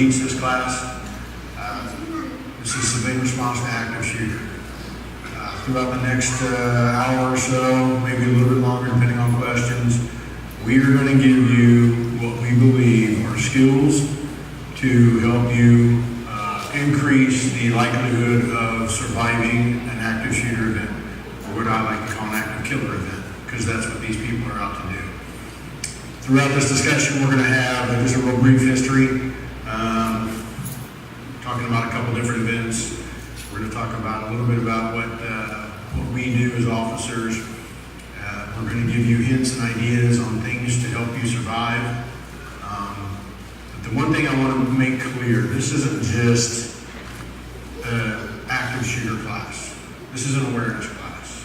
teach this class. This is civilian response to active shooter. Throughout the next hour or so, maybe a little bit longer depending on questions, we are going to give you what we believe are skills to help you increase the likelihood of surviving an active shooter event, or what I like to call an active killer event, because that's what these people are out to do. Throughout this discussion, we're going to have just a real brief history, talking about a couple different events. We're going to talk about a little bit about what we do as officers. We're going to give you hints and ideas on things to help you survive. But the one thing I want to make clear, this isn't just an active shooter class. This is an awareness class.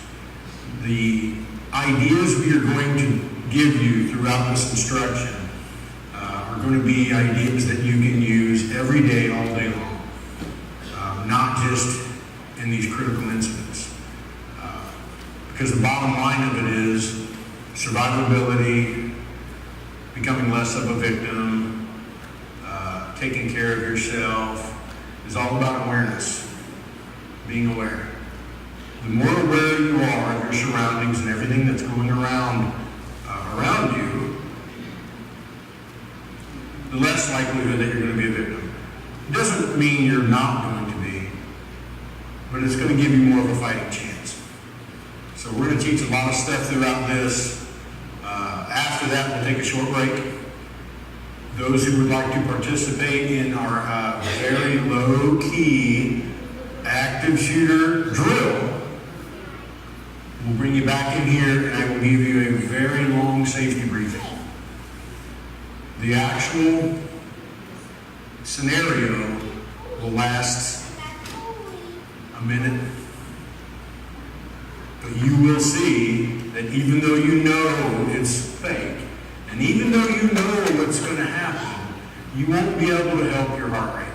The ideas we are going to give you throughout this instruction are going to be ideas that you can use every day, all day long, not just in these critical incidents. Because the bottom line of it is survivability, becoming less of a victim, taking care of yourself, is all about awareness, being aware. The more aware you are of your surroundings and everything that's going around you, the less likelihood that you're going to be a victim. It doesn't mean you're not going to be, but it's going to give you more of a fighting chance. So we're going to teach a lot of stuff throughout this. After that, we'll take a short break. Those who would like to participate in our very low-key active shooter drill, we'll bring you back in here and I will give you a very long safety briefing. The actual scenario will last a minute, but you will see that even though you know it's fake, and even though you know what's going to happen, you won't be able to help your heart rate.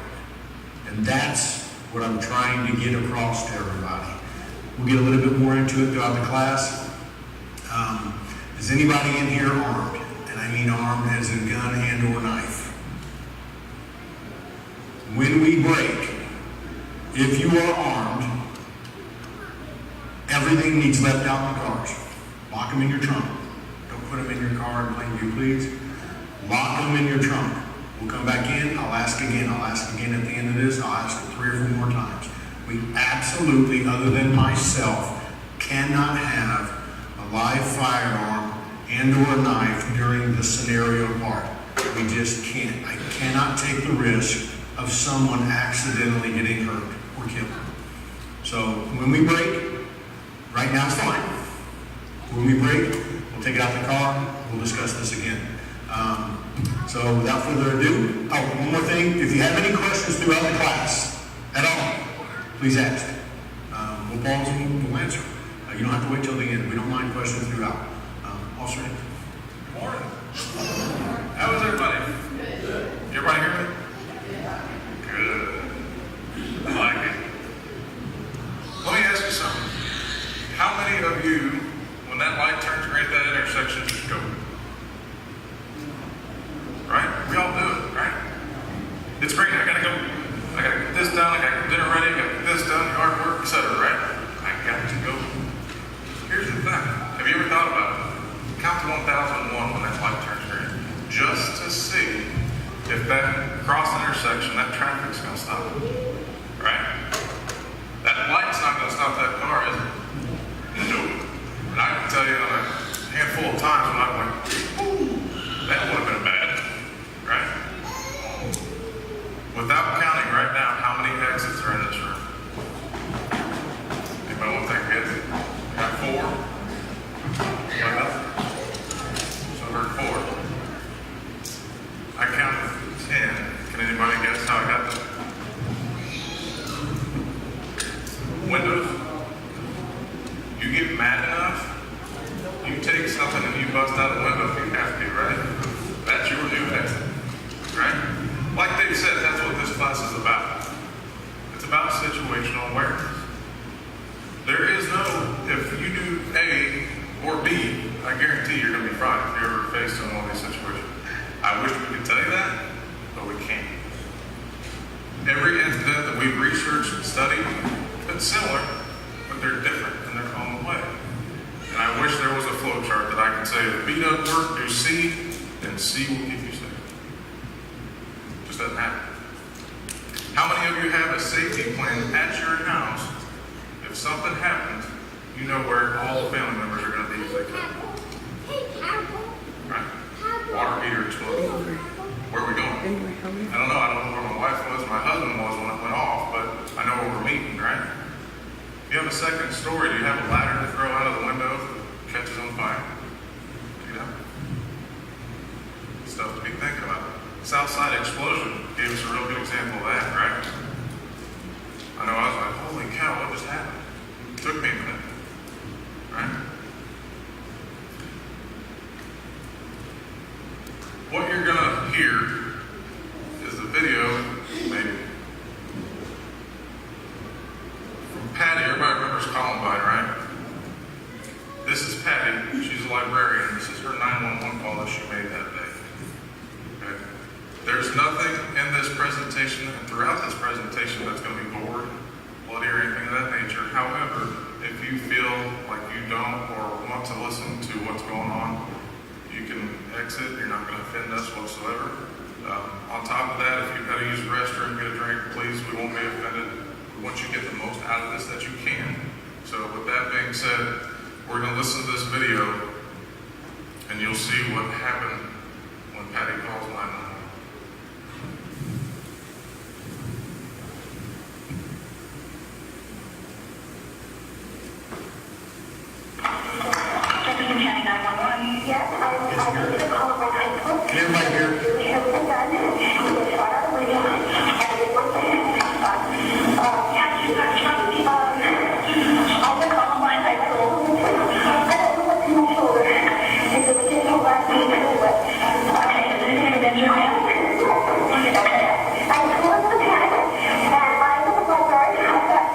And that's what I'm trying to get across to everybody. We'll get a little bit more into it throughout the class. Is anybody in here armed? And I mean armed as in gun and or knife. When we break, if you are armed, everything needs left out in the cars. Lock them in your trunk. Don't put them in your car in plain view, please. Lock them in your trunk. We'll come back in. I'll ask again. I'll ask again at the end of this. I'll ask it 3 or 4 more times. We absolutely, other than myself, cannot have a live firearm and or a knife during the scenario part. We just can't. I cannot take the risk of someone accidentally getting hurt or killed. So when we break, right now it's fine. When we break, we'll take it out the car. We'll discuss this again. So without further ado, one more thing. If you have any questions throughout the class at all, please ask. We'll pause and we'll answer. You don't have to wait till the end. We don't mind questions throughout. Officer. Good morning. How is everybody? Good. Everybody hear me? Good. I like it. Let me ask you something. How many of you, when that light turns green at that intersection, just go? Right? We all do it, right? It's green. I gotta go. I gotta get this done. I gotta get dinner ready. I gotta get this done. Yard work, etc. Right? I got to go. Here's the thing. Have you ever thought about it? Count to 1001 when that light turns green, just to see if that cross intersection, that traffic's going to stop it. Right? That light's not going to stop that car, is it? No. And I can tell you on a handful of times when I went, ooh, that would have been bad. Right? Without counting right now how many exits are in this room. Anybody want to take a guess? I got 4. You got nothing? So I heard 4. I counted 10. Can anybody guess how I got that? Windows. You get mad enough, you take something and you bust out a window if you have to, right? That's your new exit, right? Like Dave said, that's what this class is about. It's about situational awareness. There is no, if you do A or B, I guarantee you're going to be fine if you're ever faced in one of these situations. I wish we could tell you that, but we can't. we've researched and studied. It's similar, but they're different in their own way. And I wish there was a flow chart that I could say, if B doesn't work, do C, and C will keep you safe. Just doesn't happen. How many of you have a safety plan at your house? If something happens, you know where all the family members are going to be if they come. Right? Water heater exploded. Where are we going? I don't know. I don't know where my wife was, my husband was when it went off, but I know where we're meeting, right? If you have a second story, do you have a ladder to throw out of the window if it catches on fire? You know? Stuff to be thinking about. Southside explosion gave us a real good example of that, right? I know I was like, holy cow, what just happened? It took me a minute, right? What you're gonna hear is a video, maybe, from Patty. Everybody remembers Columbine, right? This is Patty. She's a librarian. This is her 911 call that she made that day. Okay? There's nothing in this presentation and throughout this presentation that's going to be bored, bloody, or anything of that nature. However, if you feel like you don't or want to listen to what's going on, you can exit. You're not going to offend us whatsoever. On top of that, if you've got to use the restroom, get a drink, please, we won't be offended. We want you to get the most out of this that you can. So with that being said, we're going to listen to this video, and you'll see what happened when Patty calls 911. Yes, I need to call my husband. Get right here. Everything done. We shot out a video, and it was I was on my high school. I don't know what's in my shoulder. Is it just a last week or what? Okay, is it going to bend your hand? Okay. I was going to the panic, and I was a lifeguard. I got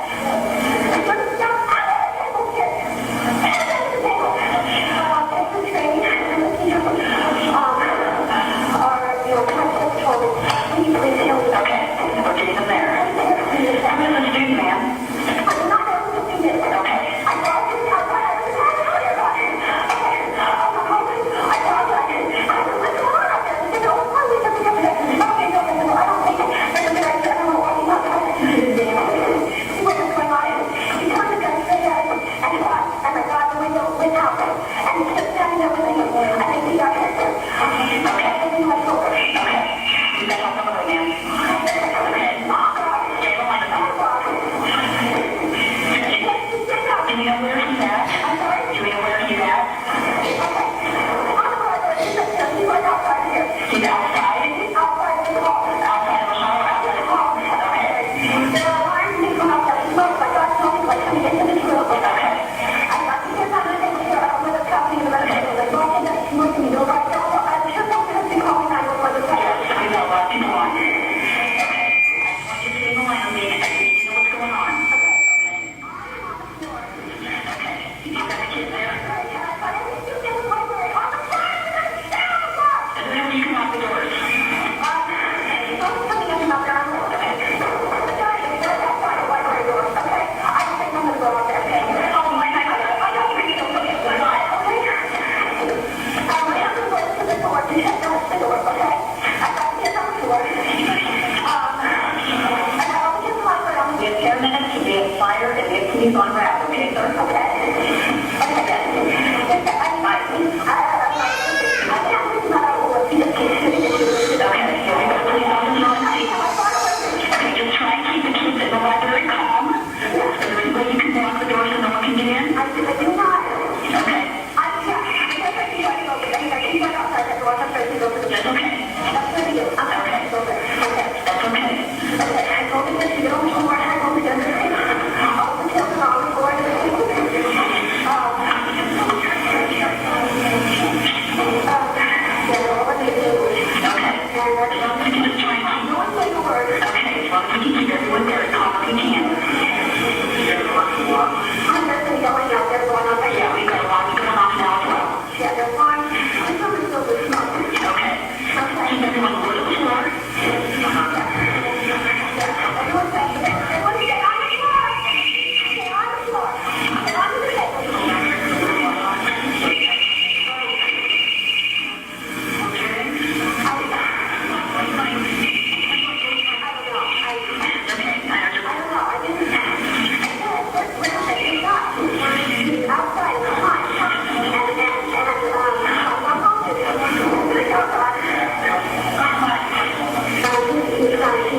I told him that she don't know where I'm going to go.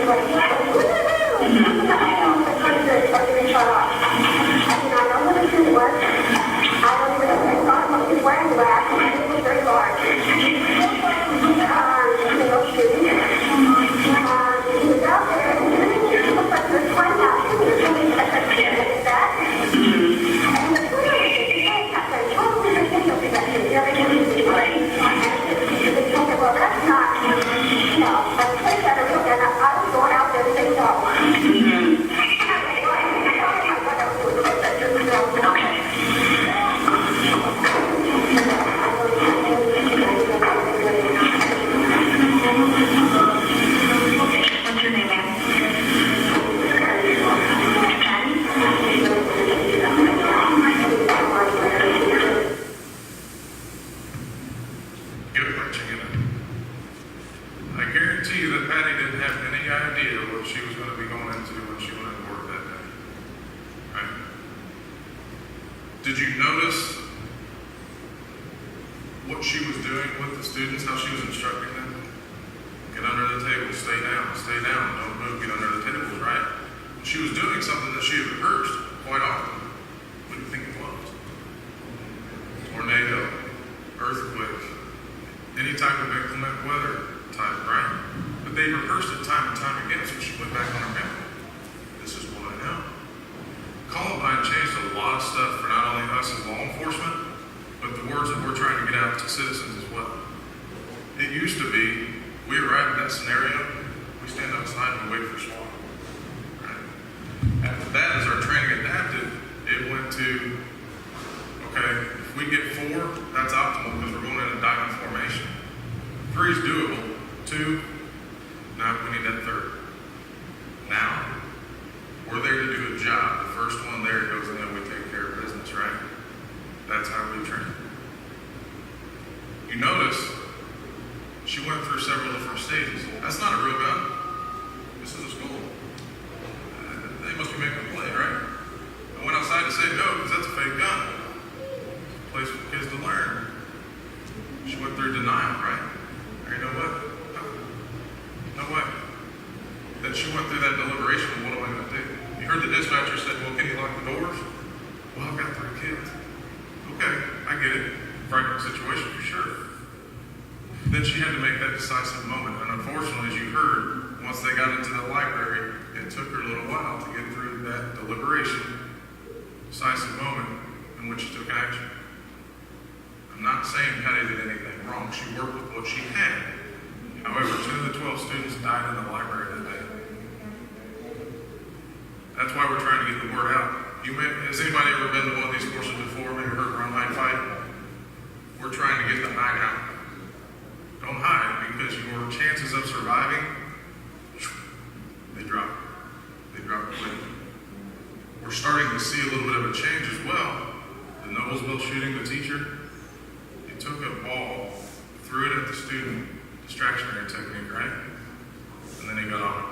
like, I know, it's kind of good, it's like really shut off. I mean, I know who the student was. I don't even know if I thought about his wearing glass. It was very large. Male student. He was out there, and he looked like he was trying out. He was really like that. And the student kept saying, totally ridiculous that he was very easy. And they told me, well, that's not, you know, a place that I was looking at. I was going out there to say no. What's your name, ma'am? Get it right, chicken. I guarantee you that Patty didn't have any idea what she was going to be going into when she went to work that day. Right? Did you notice what she was doing with the students, how she was instructing them? Get under the table, stay down, don't move, get under the tables, right? She was doing something that she had rehearsed quite often. What do you think it was? Tornado, earthquake, any type of inclement weather type, right? But they rehearsed it time and time again, so she went back on her memory. This is what I know. Columbine changed a lot of stuff for not only us as law enforcement, but the words that we're trying to get out to citizens as well. It used to be, we arrive at that scenario, we stand outside and we wait for SWAT. Right? After that, as our training adapted, it went to, okay, if we get 4, that's optimal because we're going in a diamond formation. 3 is doable. 2, now we need that 3rd. Now, we're there to do a job. The first one there goes in and we take care of business, right? That's how we train. You notice, she went through several different stages. That's not a real gun. This is a school. They must be making a play, right? I went outside to say no, because that's a fake gun. Place for kids to learn. She went through denial, right? Or you know what? No way. Then she went through that deliberation of what am I going to do? You heard the dispatcher said, well, can you lock the doors? Well, I've got 3 kids. Okay, I get it. Frightening situation for sure. Then she had to make that decisive moment. And unfortunately, as you heard, once they got into the library, it took her a little while to get through that deliberation, decisive moment in which she took action. I'm not saying Patty did anything wrong. She worked with what she had. However, 2 of the 12 students died in the library that day. That's why we're trying to get the word out. Has anybody ever been to one of these courses before? Maybe heard Run, Hide, Fight? We're trying to get the hide out. Don't hide, because your chances of surviving, they drop. They drop quickly. We're starting to see a little bit of a change as well. The Noblesville shooting, the teacher, he took a ball, threw it at the student, distractionary technique, right? And then he got on it.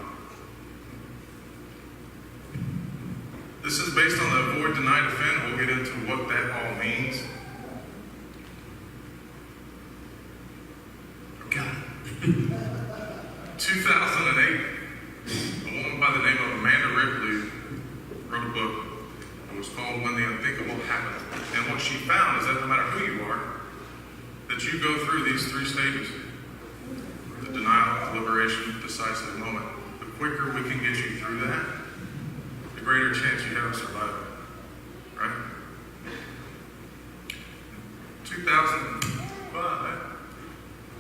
This is based on the avoid, deny, defend. We'll get into what that all means. Okay. 2008, a woman by the name of Amanda Ripley wrote a book. It was called When the Unthinkable Happened. And what she found is that no matter who you are, that you go through these 3 stages. The denial, deliberation, decisive moment. The quicker we can get you through that, the greater chance you have of surviving. Right? 2005,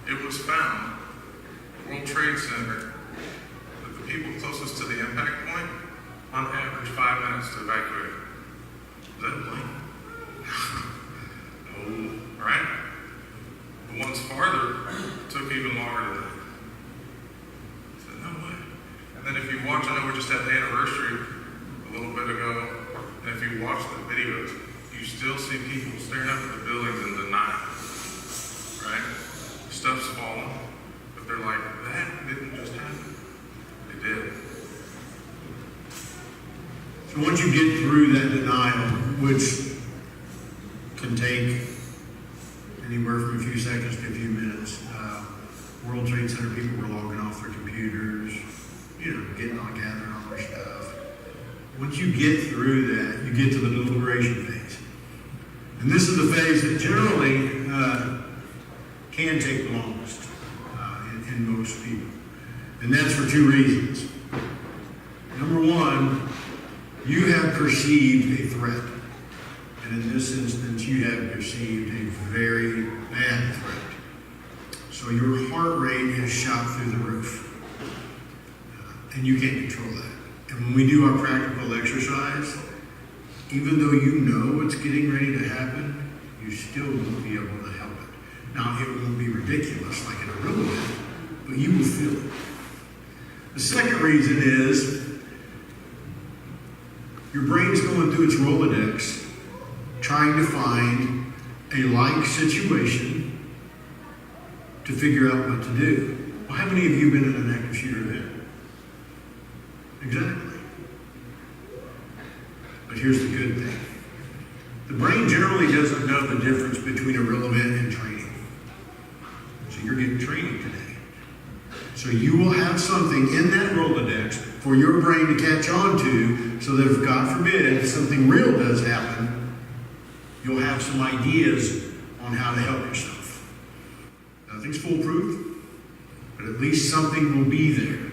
it was found, World Trade Center, that the people closest to the impact point, on average, 5 minutes to evacuate. Is that a plane? No, right? The ones farther took even longer than that. I said, no way. And then if you watch, I know we just had the anniversary a little bit ago, and if you watch the videos, you still see people staring up at the buildings in denial, right? Stuff's falling, but they're like, that didn't just happen. It did. So once you get through that denial, which can take anywhere from a few seconds to a few minutes, World Trade Center people were logging off their computers, you know, Once you get through that, you get to the deliberation phase. And this is the phase that generally can take the longest in most people. And that's for two reasons. Number one, you have perceived a threat. And in this instance, you have perceived a very bad threat. So your heart rate is shot through the roof. And you can't control that. And when we do our practical exercise, even though you know what's getting ready to happen, you still won't be able to help it. Now, it won't be ridiculous like in a real way, but you will feel it. The second reason is your brain's going through its Rolodex trying to find a like situation to figure out what to do. Well, how many of you have been in an active shooter event? Exactly. But here's the good thing. The brain generally doesn't know the difference between a real event and training. So you're getting training today. So you will have something in that Rolodex for your brain to catch on to, so that if, God forbid, something real does happen, you'll have some ideas on how to help yourself. Nothing's foolproof, but at least something will be there.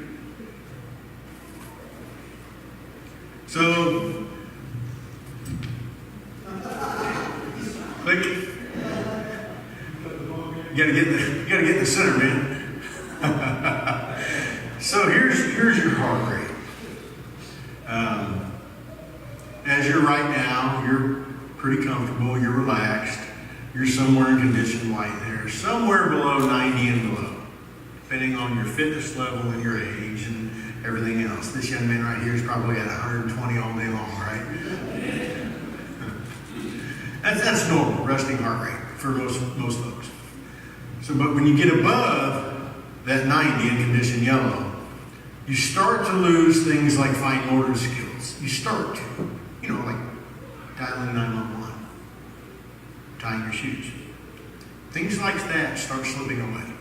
So, click. You gotta get in the center, man. So here's your heart rate. As you're right now, you're pretty comfortable, you're relaxed, you're somewhere in condition white there, somewhere below 90 and below, depending on your fitness level and your age and everything else. This young man right here is probably at 120 all day long, right? That's normal, resting heart rate for most folks. So, but when you get above that 90 in condition yellow, you start to lose things like fine motor skills. You start to, like dialing 911, tying your shoes. Things like that start slipping away.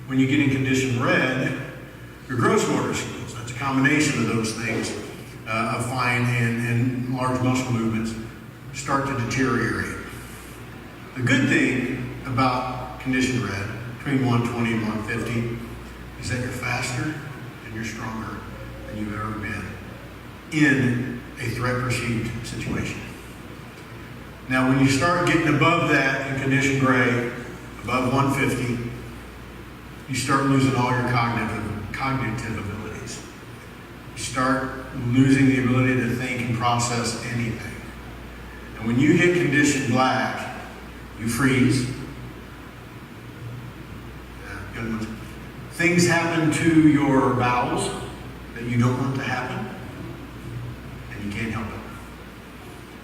When you get in condition red, your gross motor skills, that's a combination of those things, of fine and large muscle movements, start to deteriorate. The good thing about condition red, between 120 and 150, is that you're faster and you're stronger than you've ever been in a threat-perceived situation. Now, when you start getting above that in condition gray, above 150, you start losing all your cognitive abilities. You start losing the ability to think and process anything. And when you hit condition black, you freeze. Things happen to your bowels that you don't want to happen, and you can't help it.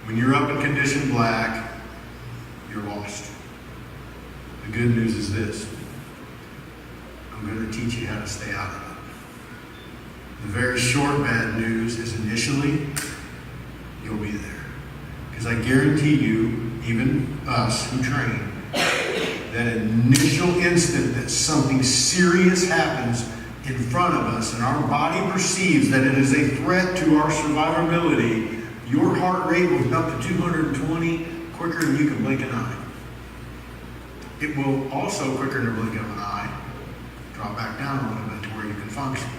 When you're up in condition black, you're lost. The good news is this. I'm going to teach you how to stay out of it. The very short bad news is initially, you'll be there. Because I guarantee you, even us who train, that initial instant that something serious happens in front of us and our body perceives that it is a threat to our survivability, your heart rate will jump to 220 quicker than you can blink an eye. It will also, quicker than a blink of an eye, drop back down a little bit to where you can function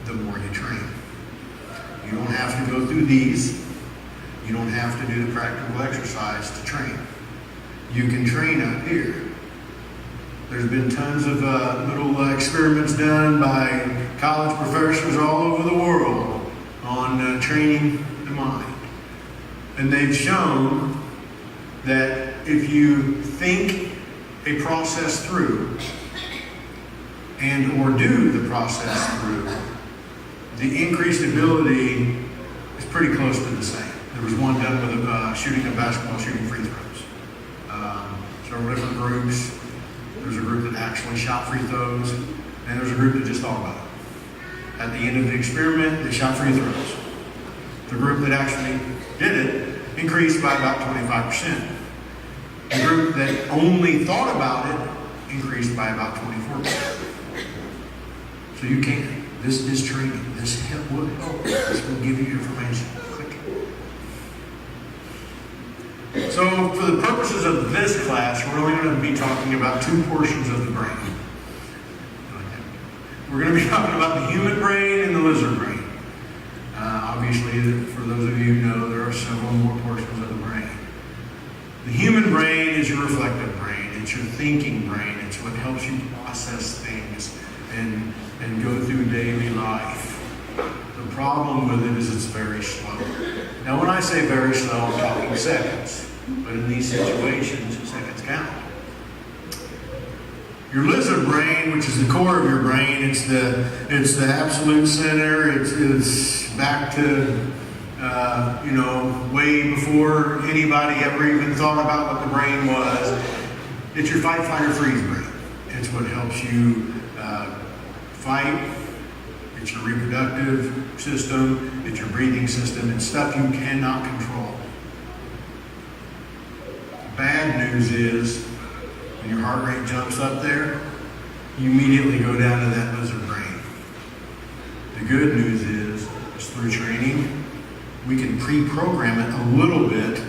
the more you train. You don't have to go through these. You don't have to do the practical exercise to train. You can train up here. There's been tons of little experiments done by college professors all over the world on training the mind. And they've shown that if you think a process through and or do the process through, the increased ability is pretty close to the same. There was one done with shooting a basketball, shooting free throws. Several different groups. There's a group that actually shot free throws, and there's a group that just thought about it. At the end of the experiment, they shot free throws. The group that actually did it increased by about 25%. The group that only thought about it increased by about 24%. So you can. This is training. This will help. This will give you information. Click. So for the purposes of this class, we're only going to be talking about two portions of the brain. We're going to be talking about the human brain and the lizard brain. Obviously, for those of you who know, there are several more portions of the brain. The human brain is your reflective brain. It's your thinking brain. It's what helps you process things and go through daily life. The problem with it is it's very slow. Now, when I say very slow, I'm talking seconds. But in these situations, seconds count. Your lizard brain, which is the core of your brain, it's the absolute center. It's back to way before anybody ever even thought about what the brain was. It's your fight, flight, or freeze brain. It's what helps you fight. It's your reproductive system. It's your breathing system. It's stuff you cannot control. Bad news is, when your heart rate jumps up there, you immediately go down to that lizard brain. The good news is through training, we can pre-program it a little bit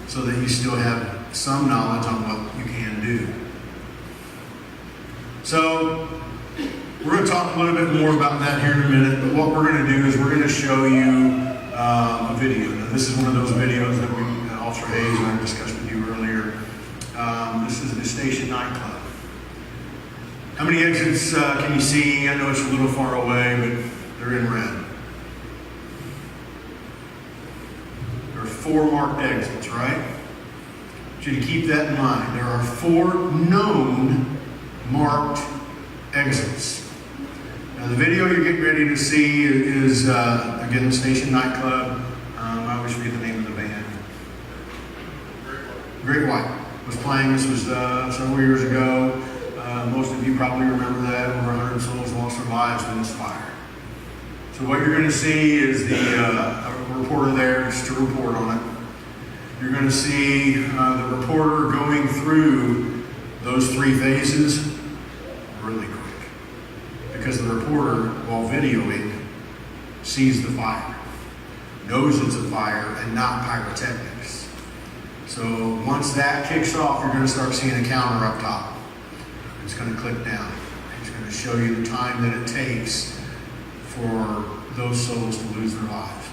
so that you still have some knowledge on what you can do. So, we're going to talk a little bit more about that here in a minute, but what we're going to do is we're going to show you a video. Now, this is one of those videos that Officer Hayes and I discussed with you earlier. This is the Station nightclub. How many exits can you see? I know it's a little far away, but they're in red. There are 4 marked exits, right? I want you to keep that in mind. There are 4 known marked exits. Now, the video you're getting ready to see is, again, the Station nightclub. I always forget the name of the band. Great White was playing. This was several years ago. Most of you probably remember that. Over 100 souls lost their lives in this fire. So what you're going to see is a reporter there just to report on it. You're going to see the reporter going through those 3 phases really quick. Because the reporter, while videoing, sees the fire, knows it's a fire and not pyrotechnics. So once that kicks off, you're going to start seeing a counter up top. It's going to click down. It's going to show you the time that it takes for those souls to lose their lives.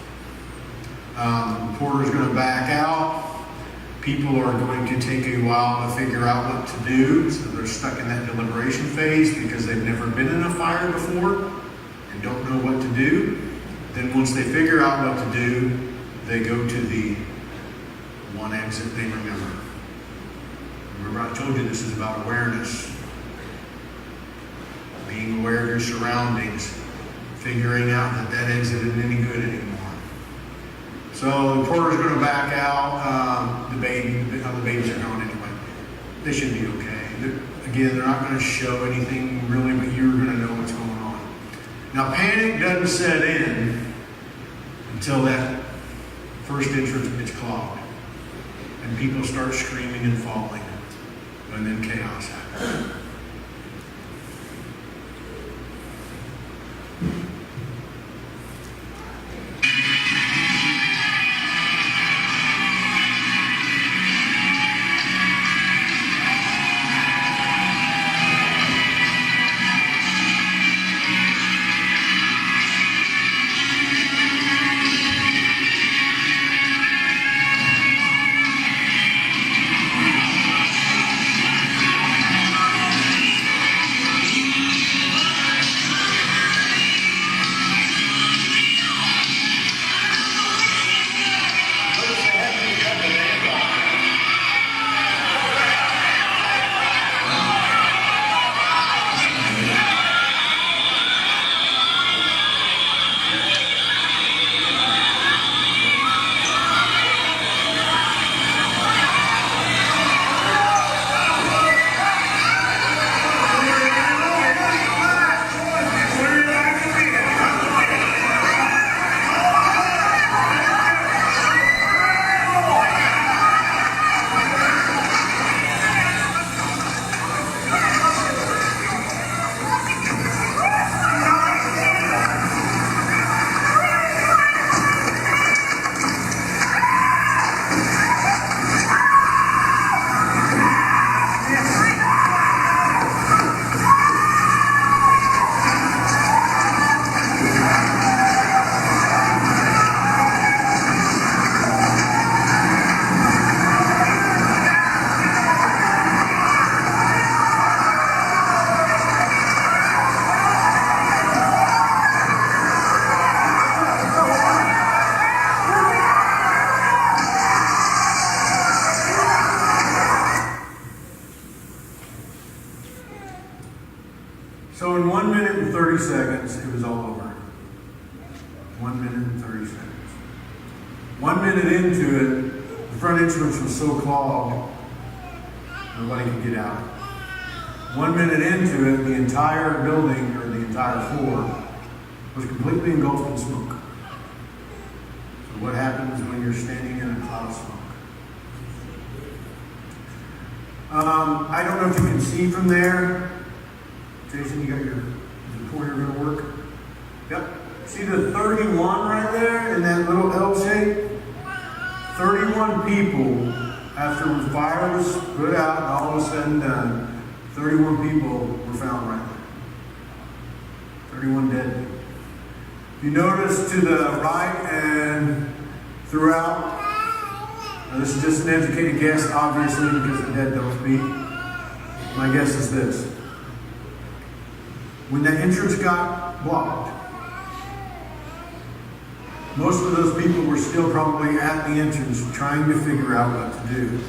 The reporter is going to back out. People are going to take a while to figure out what to do. So they're stuck in that deliberation phase because they've never been in a fire before and don't know what to do. Then once they figure out what to do, they go to the one exit they remember. Remember, I told you this is about awareness. Being aware of your surroundings, figuring out that that exit isn't any good anymore. So the reporter's going to back out. The babies are gone anyway. They should be okay. Again, they're not going to show anything really, but you're going to know what's going on. Now, panic doesn't set in until that first entrance gets clogged. And people start screaming and falling. And then chaos happens. seconds, it was all over. 1 minute and 30 seconds. 1 minute into it, the front entrance was so clogged, nobody could get out. 1 minute into it, the entire building, or the entire floor, was completely engulfed in smoke. So what happens when you're standing in a cloud of smoke? I don't know if you can see from there. Jason, you got your pointer going to work? Yep. See the 31 right there in that little L shape? 31 people, after the fire was put out and all was said and done, 31 people were found right there. 31 dead people. If you notice to the right and throughout, now this is just an educated guess, obviously, because the dead don't speak. My guess is this. When the entrance got blocked, most of those people were still probably at the entrance trying to figure out what to do.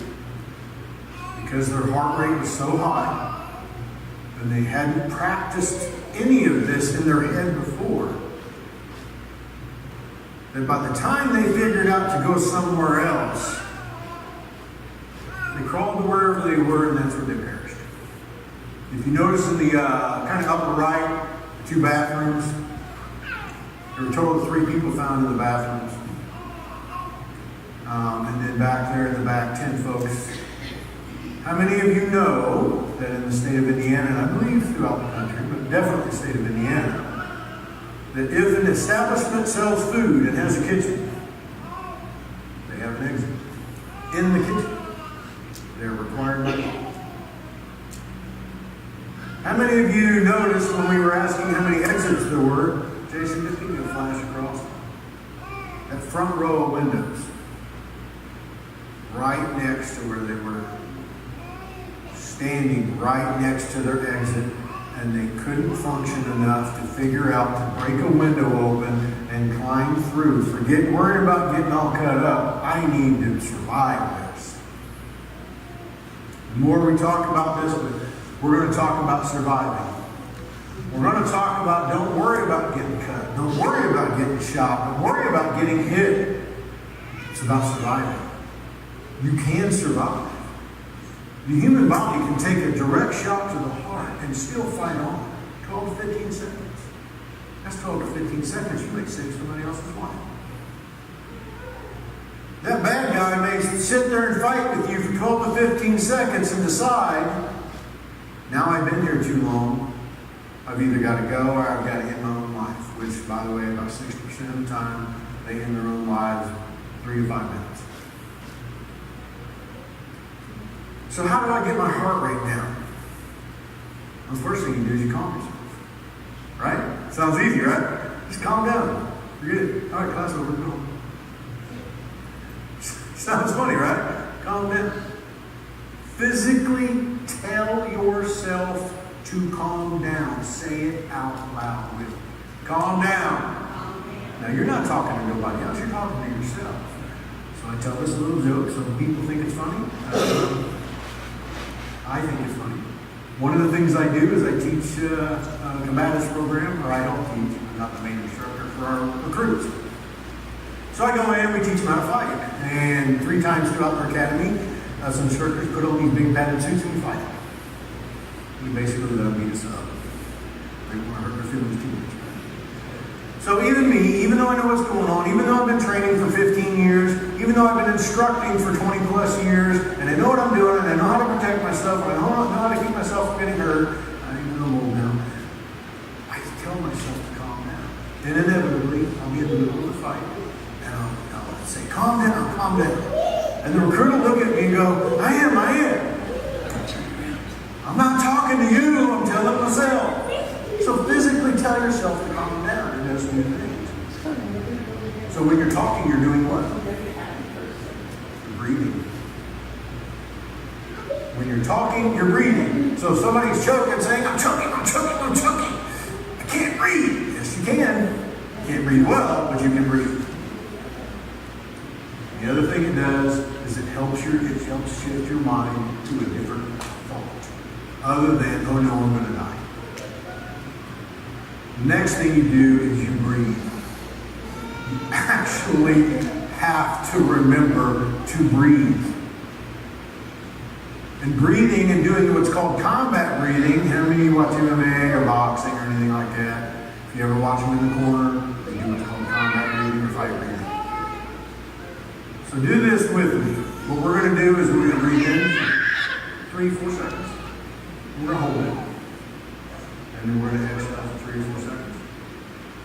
Because their heart rate was so high, and they hadn't practiced any of this in their head before, that by the time they figured out to go somewhere else, they crawled to wherever they were, and that's where they perished. If you notice in the kind of upper right, 2 bathrooms, there were a total of 3 people found in the bathrooms. And then back there in the back, 10 folks. How many of you know that in the state of Indiana, and I believe throughout the country, but definitely the state of Indiana, that if an establishment sells food and has a kitchen, they have an exit in the kitchen. They're required by law. How many of you noticed when we were asking how many exits there were? Jason, just give me a flash across. That front row of windows, right next to where they were, standing right next to their exit, and they couldn't function enough to figure out to break a window open and climb through. Forget worrying about getting all cut up. I need to survive this. The more we talk about this, we're going to talk about surviving. We're going to talk about don't worry about getting cut. Don't worry about getting shot. Don't worry about getting hit. It's about surviving. You can survive. The human body can take a direct shot to the heart and still fight on. 12 to 15 seconds. That's 12 to 15 seconds. You may save somebody else's life. That bad guy may sit there and fight with you for 12 to 15 seconds and decide, now I've been here too long. I've either got to go or I've got to end my own life. Which, by the way, about 60% of the time, they end their own lives 3 to 5 minutes. So how do I get my heart rate down? Well, the first thing you do is you calm yourself. Right? Sounds easy, right? Just calm down. Forget it. All right, class over. Go home. Sounds funny, right? Calm down. Physically tell yourself to calm down. Say it out loud with me. Calm down. Now, you're not talking to nobody else. You're talking to yourself. So I tell this little joke. Some people think it's funny. I think it's funny. One of the things I do is I teach a combatives program, or I don't teach. I'm not the main instructor for our recruits. So I go in, we teach them how to fight. And 3 times throughout our academy, some instructors put on these big padded suits and we fight. We basically let them beat us up. They don't want to hurt their feelings too much. So even me, even though I know what's going on, even though I've been training for 15 years, even though I've been instructing for 20 plus years, and I know what I'm doing, and I know how to protect myself, and I know how to keep myself from getting hurt, I even know old now, I tell myself to calm down. And inevitably, I'll be in the middle of the fight, and I'll say, calm down, calm down. And the recruiter will look at me and go, I am. I'm not talking to you, I'm telling myself. So physically tell yourself to calm down and those new things. So when you're talking, you're doing what? You're breathing. When you're talking, you're breathing. So if somebody's choking, saying, I'm choking. I can't breathe. Yes, you can. You can't breathe well, but you can breathe. The other thing it does is it helps shift your mind to a different thought. Other than, oh no, I'm going to die. The next thing you do is you breathe. You actually have to remember to breathe. And breathing and doing what's called combat breathing, how many of you watch MMA or boxing or anything like that? If you ever watch them in the corner, they do what's called combat breathing or fight breathing. So do this with me. What we're going to do is we're going to breathe in 3-4 seconds. We're going to hold it. And then we're going to exhale for 3 or 4 seconds.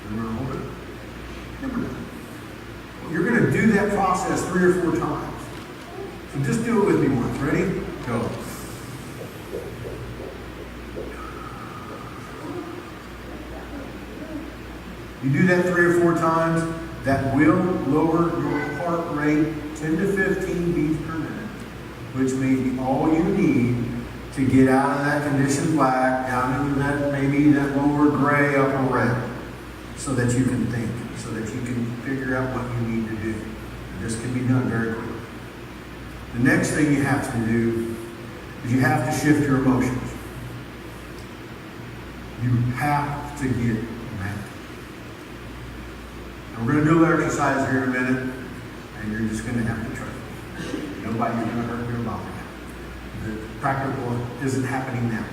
And we're going to hold it. Then we're done. Well, you're going to do that process 3 or 4 times. So just do it with me once. Ready? Go. You do that 3 or 4 times, that will lower your heart rate 10 to 15 beats per minute, which may be all you need to get out of that conditioned black, down into that maybe that lower gray, upper red, so that you can think, so that you can figure out what you need to do. And this can be done very quickly. The next thing you have to do is you have to shift your emotions. You have to get mad. And we're going to do a little exercise here in a minute, and you're just going to have to try it. Nobody's going to hurt your body. The practical isn't happening now.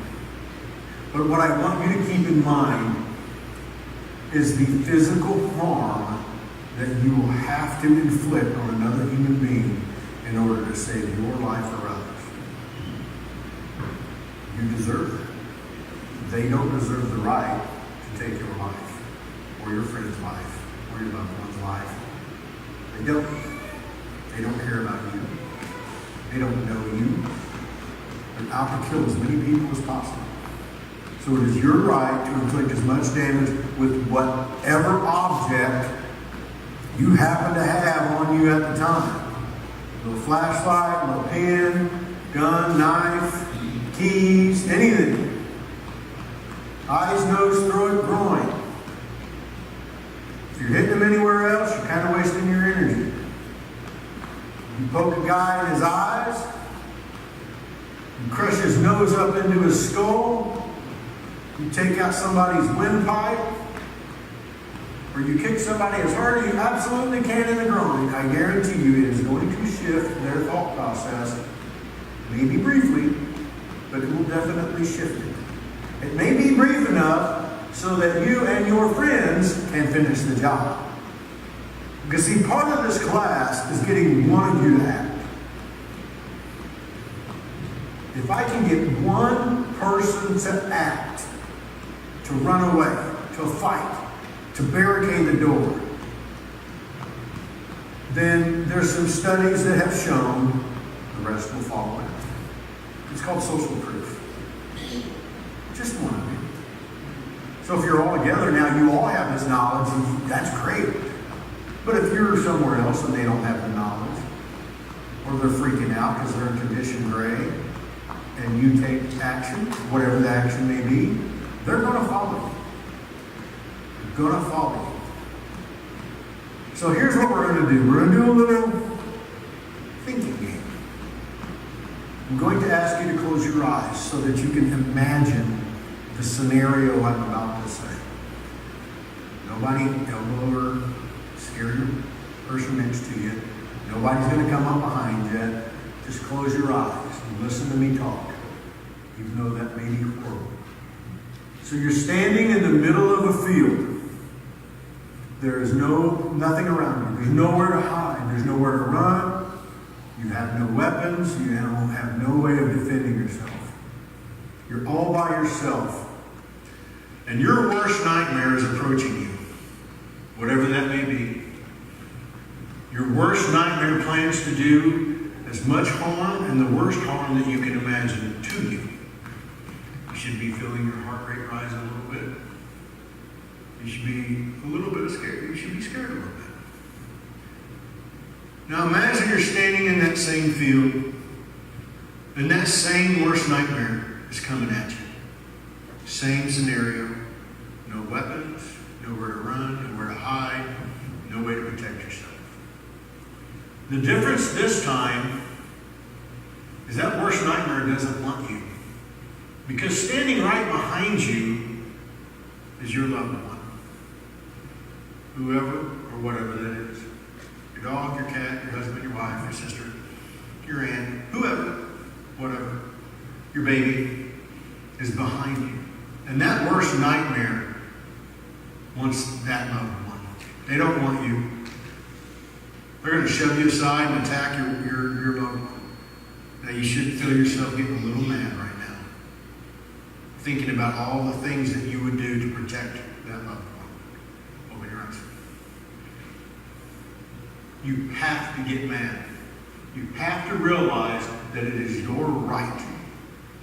But what I want you to keep in mind is the physical harm that you will have to inflict on another human being in order to save your life or others. You deserve it. They don't deserve the right to take your life, or your friend's life, or your loved one's life. They don't. They don't care about you. They don't know you. They're out to kill as many people as possible. So it is your right to inflict as much damage with whatever object you happen to have on you at the time. A little flashlight, a little pen, gun, knife, keys, anything. Eyes, nose, throat, groin. If you're hitting them anywhere else, you're kind of wasting your energy. You poke a guy in his eyes, you crush his nose up into his skull, you take out somebody's windpipe, or you kick somebody as hard as you absolutely can in the groin, I guarantee you it is going to shift their thought process, maybe briefly, but it will definitely shift it. It may be brief enough so that you and your friends can finish the job. Because see, part of this class is getting one of you to act. If I can get one person to act, to run away, to fight, to barricade the door, then there's some studies that have shown the rest will follow it. It's called social proof. Just one of you. So if you're all together now, you all have this knowledge, and that's great. But if you're somewhere else and they don't have the knowledge, or they're freaking out because they're in condition gray, and you take action, whatever the action may be, they're going to follow you. They're going to follow you. So here's what we're going to do. We're going to do a little thinking game. I'm going to ask you to close your eyes so that you can imagine the scenario I'm about to say. Nobody elbow or scare your person next to you. Nobody's going to come up behind you. Just close your eyes and listen to me talk, even though that may be horrible. So you're standing in the middle of a field. There is nothing around you. There's nowhere to hide. There's nowhere to run. You have no weapons. You have no way of defending yourself. You're all by yourself. And your worst nightmare is approaching you, whatever that may be. Your worst nightmare plans to do as much harm and the worst harm that you can imagine to you. You should be feeling your heart rate rise a little bit. You should be a little bit scared. You should be scared a little bit. Now imagine you're standing in that same field, and that same worst nightmare is coming at you. Same scenario. No weapons, nowhere to run, nowhere to hide, no way to protect yourself. The difference this time is that worst nightmare doesn't want you. Because standing right behind you is your loved one. whoever or whatever that is. Your dog, your cat, your husband, your wife, your sister, your aunt, whoever, whatever, your baby is behind you. And that worst nightmare wants that loved one. They don't want you. They're going to shove you aside and attack your loved one. Now you should feel yourself getting a little mad right now, thinking about all the things that you would do to protect that loved one. Open your eyes. You have to get mad. You have to realize that it is your right.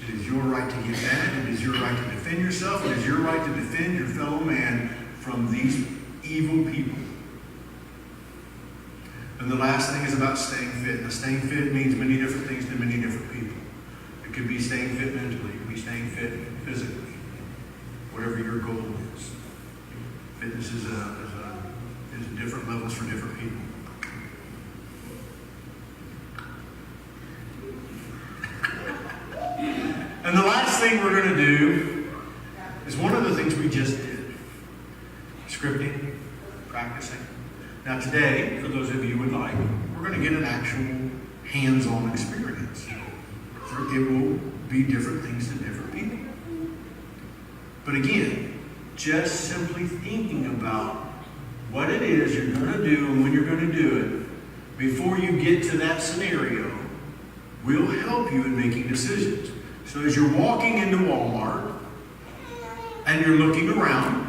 It is your right to get mad. It is your right to defend yourself. It is your right to defend your fellow man from these evil people. And the last thing is about staying fit. Now, staying fit means many different things to many different people. It could be staying fit mentally. It could be staying fit physically. Whatever your goal is. Fitness is different levels for different people. And the last thing we're going to do is one of the things we just did. Scripting, practicing. Now today, for those of you who would like, we're going to get an actual hands-on experience. It will be different things to different people. But again, just simply thinking about what it is you're going to do and when you're going to do it before you get to that scenario will help you in making decisions. So as you're walking into Walmart and you're looking around,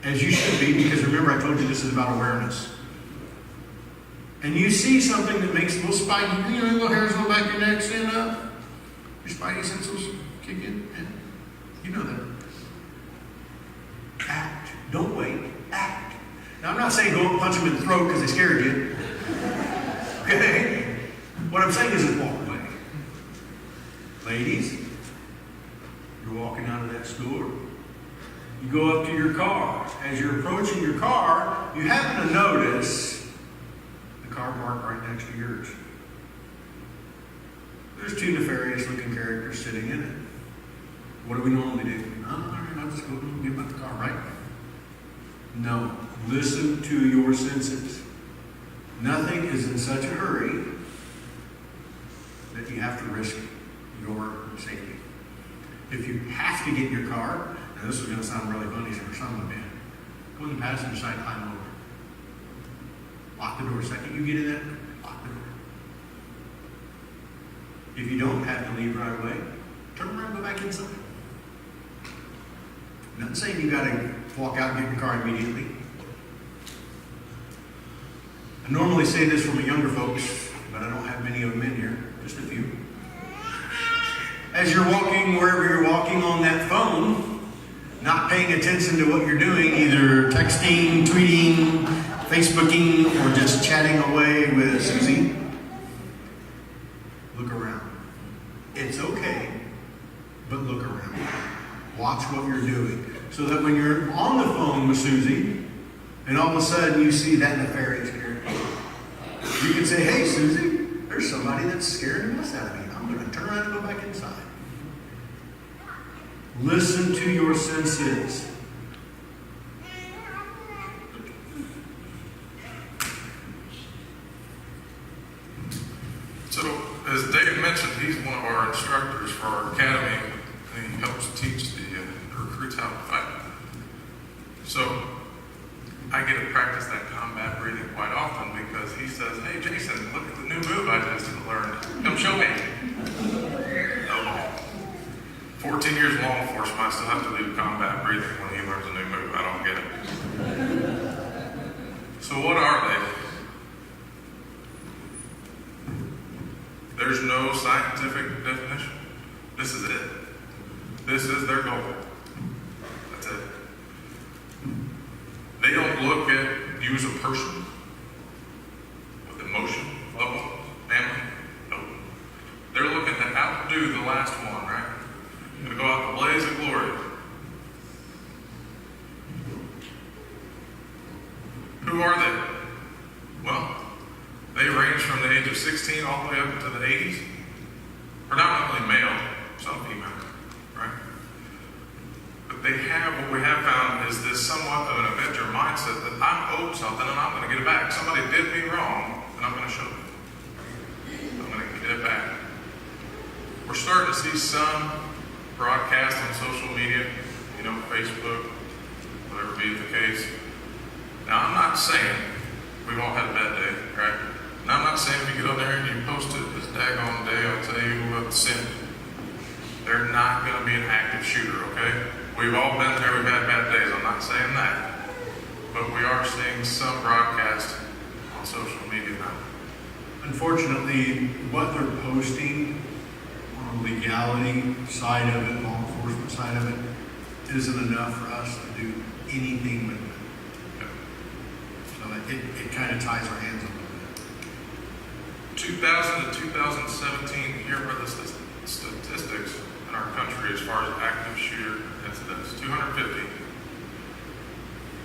as you should be, because remember I told you this is about awareness. And you see something that makes a little spidey, little hairs on the back of your neck stand up. Your spidey senses kick in. You know that. Act. Don't wait. Act. Now I'm not saying go up and punch them in the throat because they scared you. Okay? What I'm saying is just walk away. Ladies, you're walking out of that store. You go up to your car. As you're approaching your car, you happen to notice the car parked right next to yours. There's two nefarious looking characters sitting in it. What do we normally do? I'll just go get about the car, right? No. Listen to your senses. Nothing is in such a hurry that you have to risk your safety. If you have to get in your car, now this is going to sound really funny for some of you. Go in the passenger side, climb over. Lock the door. Second you get in there, lock the door. If you don't have to leave right away, turn around and go back inside. Nothing saying you got to walk out and get in your car immediately. I normally say this from the younger folks, but I don't have many of them in here, just a few. As you're walking, wherever you're walking on that phone, not paying attention to what you're doing, either texting, tweeting, Facebooking, or just chatting away with Susie, look around. It's okay, but look around. Watch what you're doing. So that when you're on the phone with Susie, and all of a sudden you see that nefarious character, you can say, hey Susie, there's somebody that's scaring the mess out of me. I'm going to turn around and go back inside. Listen to your senses. So, as Dave mentioned, he's one of our instructors for our academy, and he helps teach the recruits how to fight. So, I get to practice that combat breathing quite often because he says, hey Jason, look at the new move I just learned. Come show me. Oh, 14 years in law enforcement, I still have to do combat breathing when he learns a new move. I don't get it. So what are they? There's no scientific definition. This is it. This is their goal. That's it. They don't look at you as a person with emotion, love, family. Nope. They're looking to outdo the last one, right? You're going to go out in the blaze of glory. Who are they? Well, they range from the age of 16 all the way up to the 80s. Predominantly male, some female, right? But they have, what we have found is this somewhat of an avenger mindset. mindset that I'm owed something and I'm going to get it back. Somebody did me wrong, and I'm going to show them. I'm going to get it back. We're starting to see some broadcast on social media, Facebook, whatever be the case. Now, I'm not saying we've all had a bad day, right? And I'm not saying if you get on there and you post it this daggone day, I'll tell you what sin. They're not going to be an active shooter, okay? We've all been there, we've had bad days, I'm not saying that. But we are seeing some broadcast on social media now. Unfortunately, what they're posting on the legality side of it, law enforcement side of it, isn't enough for us to do anything with it. So it kind of ties our hands a little bit. 2000 to 2017, here are the statistics in our country as far as active shooter incidents. 250.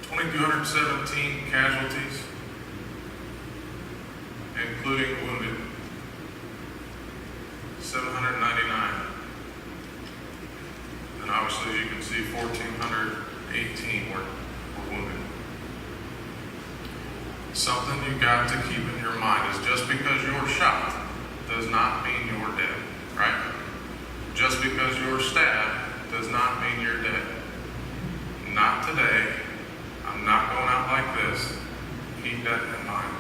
2,217 casualties, including wounded. 799. And obviously, as you can see, 1,418 were wounded. Something you got to keep in your mind is just because you're shot does not mean you're dead, right? Just because you're stabbed does not mean you're dead. Not today. I'm not going out like this. Keep that in mind.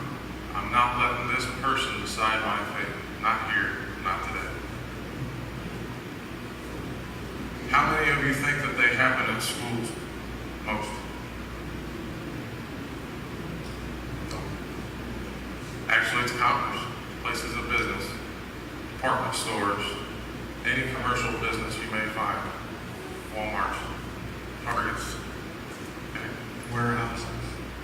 I'm not letting this person decide my fate. Not here. Not today. How many of you think that they happen in schools? Most. Actually, it's commerce, places of business, department stores, any commercial business you may find, Walmarts, Targets, okay. Warehouses.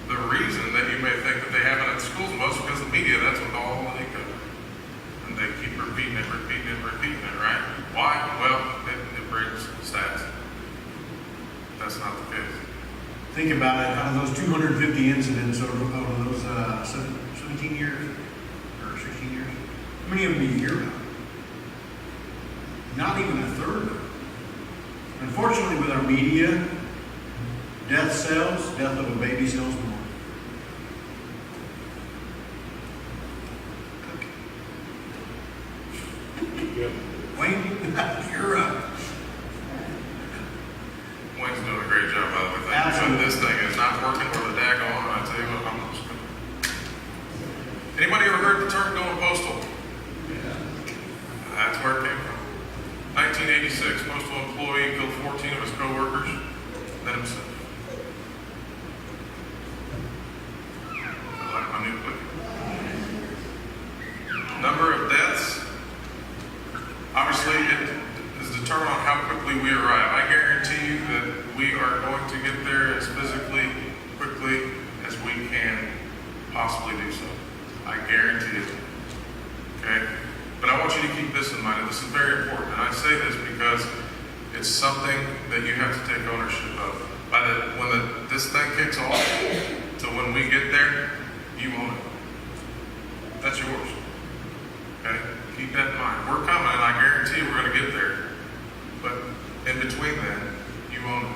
The reason that you may think that they happen at schools most because the media, that's what all they cover. And they keep repeating it, right? Why? Well, it brings stats. That's not the case. Think about it, out of those 250 incidents over those 17 years, or 16 years, how many of them do you hear about? Not even a third of them. Unfortunately, with our media, death of a baby sells more. Wayne, you're up. Wayne's doing a great job, by the way. Thank you. So this thing is not working for the daggone. I tell you what, I'm just gonna... Anybody ever heard the term going postal? Yeah. That's where it came from. 1986, postal employee killed 14 of his co-workers, then himself. I like my new clip. Number of deaths. Obviously, it is determined on how quickly we arrive. I guarantee you that we are going to get there as physically quickly as we can possibly do so. I guarantee it. Okay? But I want you to keep this in mind, and this is very important. And I say this because it's something that you have to take ownership of. When this thing kicks off, to when we get there, you own it. That's yours. Okay? Keep that in mind. We're coming, and I guarantee you we're going to get there. But in between then, you own it.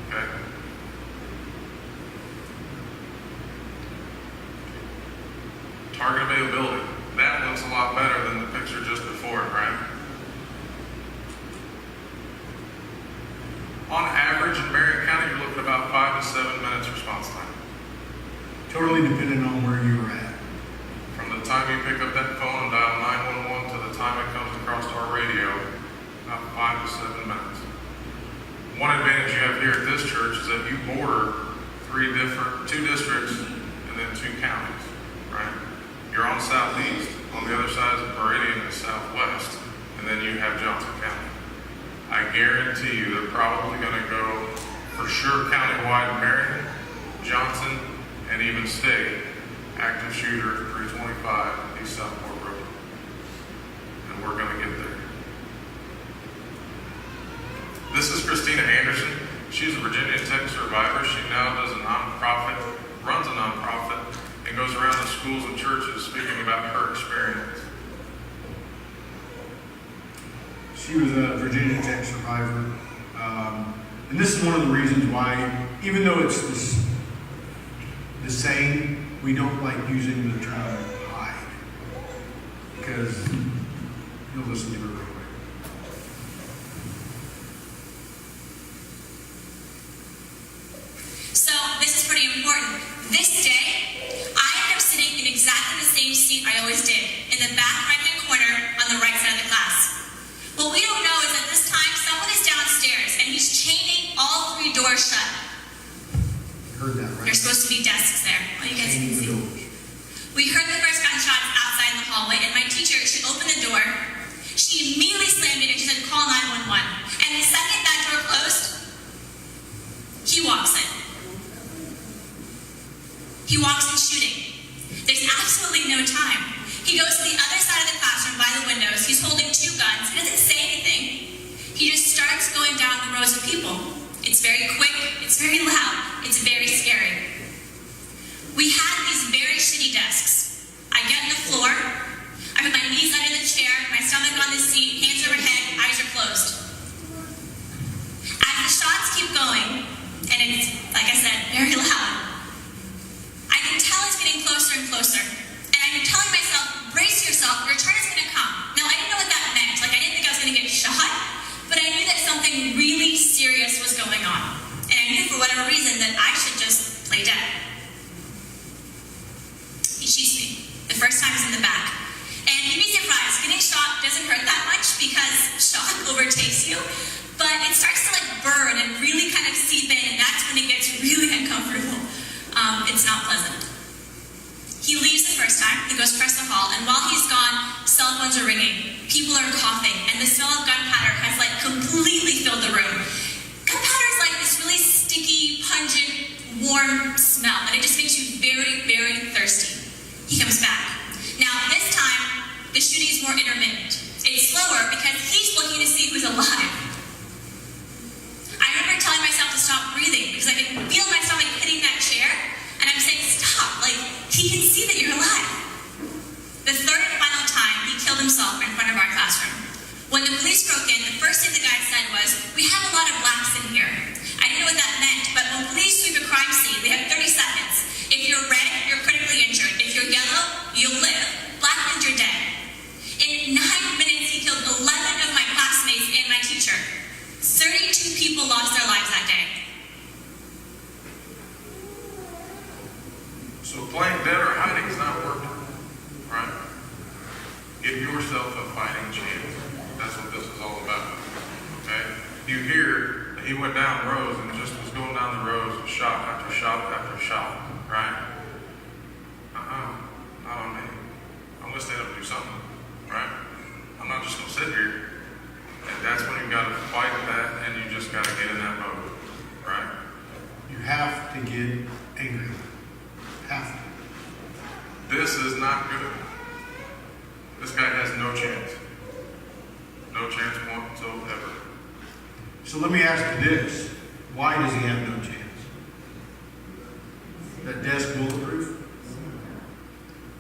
Okay? Target availability. That looks a lot better than the picture just before it, right? On average, in Marion County, you're looking at about 5 to 7 minutes response time. Totally dependent on where you were at. From the time you pick up that phone and dial 911 to the time it comes across our radio, about 5 to 7 minutes. One advantage you have here at this church is that you border 2 districts and then 2 counties, right? You're on southeast, on the other side of the meridian is southwest, and then you have Johnson County. I guarantee you they're probably going to go for sure countywide Marion, Johnson, and even state active shooter 325 East Southport Road. And we're going to get there. This is Christina Anderson. She's a Virginia Tech survivor. She now does a nonprofit, runs a nonprofit, and goes around to schools and churches speaking about her experience. She was a Virginia Tech survivor. And this is one of the reasons why, even though it's this the same. We don't like using the term hide because you'll listen to it real quick. So this is pretty important. This day, I ended up sitting in exactly the same seat I always did, in the back right-hand corner on the right side of the class. What we don't know is that this time someone is downstairs and he's chaining all 3 doors shut. You heard that, right? There's supposed to be desks there. Well, you guys can Chaining the see. doors. We heard the first gunshots outside in the hallway, and my teacher, she opened the door. She immediately slammed it and she said, "Call 911." And the second that door closed, he walks in. He walks in shooting. There's absolutely no time. He goes to the other side of the classroom by the windows. He's holding 2 guns. He doesn't say anything. He just starts going down the rows of people. It's very quick. It's very loud. It's very scary. We had these very shitty desks. I get on the floor. I put my knees under the chair, my stomach on the seat, hands overhead, eyes are closed. As the shots keep going, and it's, like I said, very loud, I can tell it's getting closer and closer. And I'm telling myself, brace yourself, your turn is going to come. Now, I didn't know what that meant. Like, I didn't think I was going to get shot, but I knew that something really serious was going on. And I knew for whatever reason that I should just play dead. He shoots me. The first time is in the back. And you'd be surprised, getting shot doesn't hurt that much because shock overtakes you. But it starts to like burn and really kind of seep in, and that's when it gets really uncomfortable. It's not pleasant. He leaves the first time, he goes across the hall, and while he's gone, cell phones are ringing, people are coughing, and the smell of gunpowder has like completely filled the room. Gunpowder is like this really sticky, pungent, warm smell, and it just makes you very, very thirsty. He comes back. Now, this time, the shooting is more intermittent. It's slower because he's looking to see who's alive. I remember telling myself to stop breathing because I could feel my stomach hitting that chair, and I'm saying, stop, like, he can see that you're alive. The third and final time, he killed himself in front of our classroom. When the police broke in, the first thing the guy said was, "We have a lot of blacks in here." I didn't know what that meant, but when police sweep a crime scene, they have 30 seconds. If you're red, you're critically injured. If you're yellow, you'll live. Black means you're dead. In 9 minutes, he killed 11 of my classmates and my teacher. 32 people lost their lives that day. So playing dead or hiding is not working, right? Give yourself a fighting chance. That's what this is all about, okay? You hear that he went down rows and just was going down the rows, shot after shot after shot, right? Not on me. I'm going to stand up and do something, right? I'm not just going to sit here. And that's when you've got to fight that, and you just got to get in that mode, right? You have to get angry. Have to. This is not good. This guy has no chance. No chance whatsoever. So let me ask you this. Why does he have no chance? That desk bulletproof?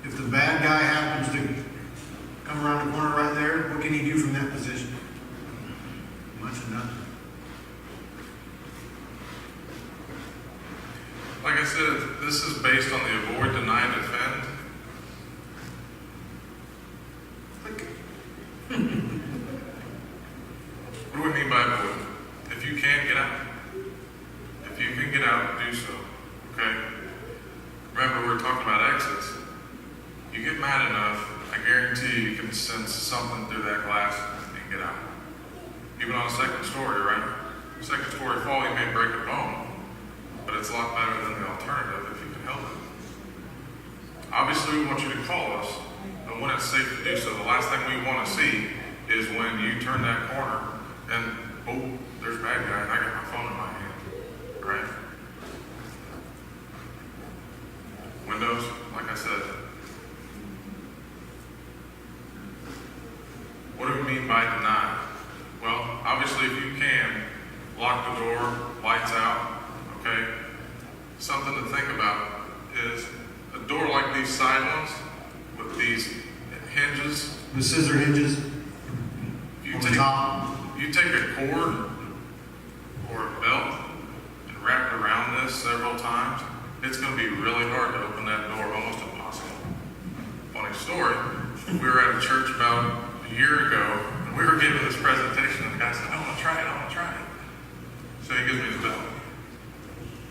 If the bad guy happens to come around the corner right there, what can he do from that position? Much of nothing. Like I said, this is based on the avoid, deny, defend. What do we mean by avoid? If you can get out. If you can get out, do so. Okay? Remember, we're talking about exits. You get mad enough, I guarantee you can sense something through that glass and get out. Even on a second story, right? Second story fall, you may break a bone, but it's a lot better than the alternative if you can help it. Obviously, we want you to call us, but when it's safe to do so, the last thing we want to see is when you turn that corner and, oh, there's a bad guy and I got my phone in my hand, right? Windows, like I said. What do we mean by deny? Well, obviously, if you can, lock the door, lights out, okay? Something to think about is a door like these side ones with these hinges. The scissor hinges You on the top. you take a cord or a belt and wrap it around this several times, it's going to be really hard to open that door, almost impossible. Funny story, we were at a church about a year ago, and we were giving this presentation, and the guy said, I want to try it. So he gives me the belt.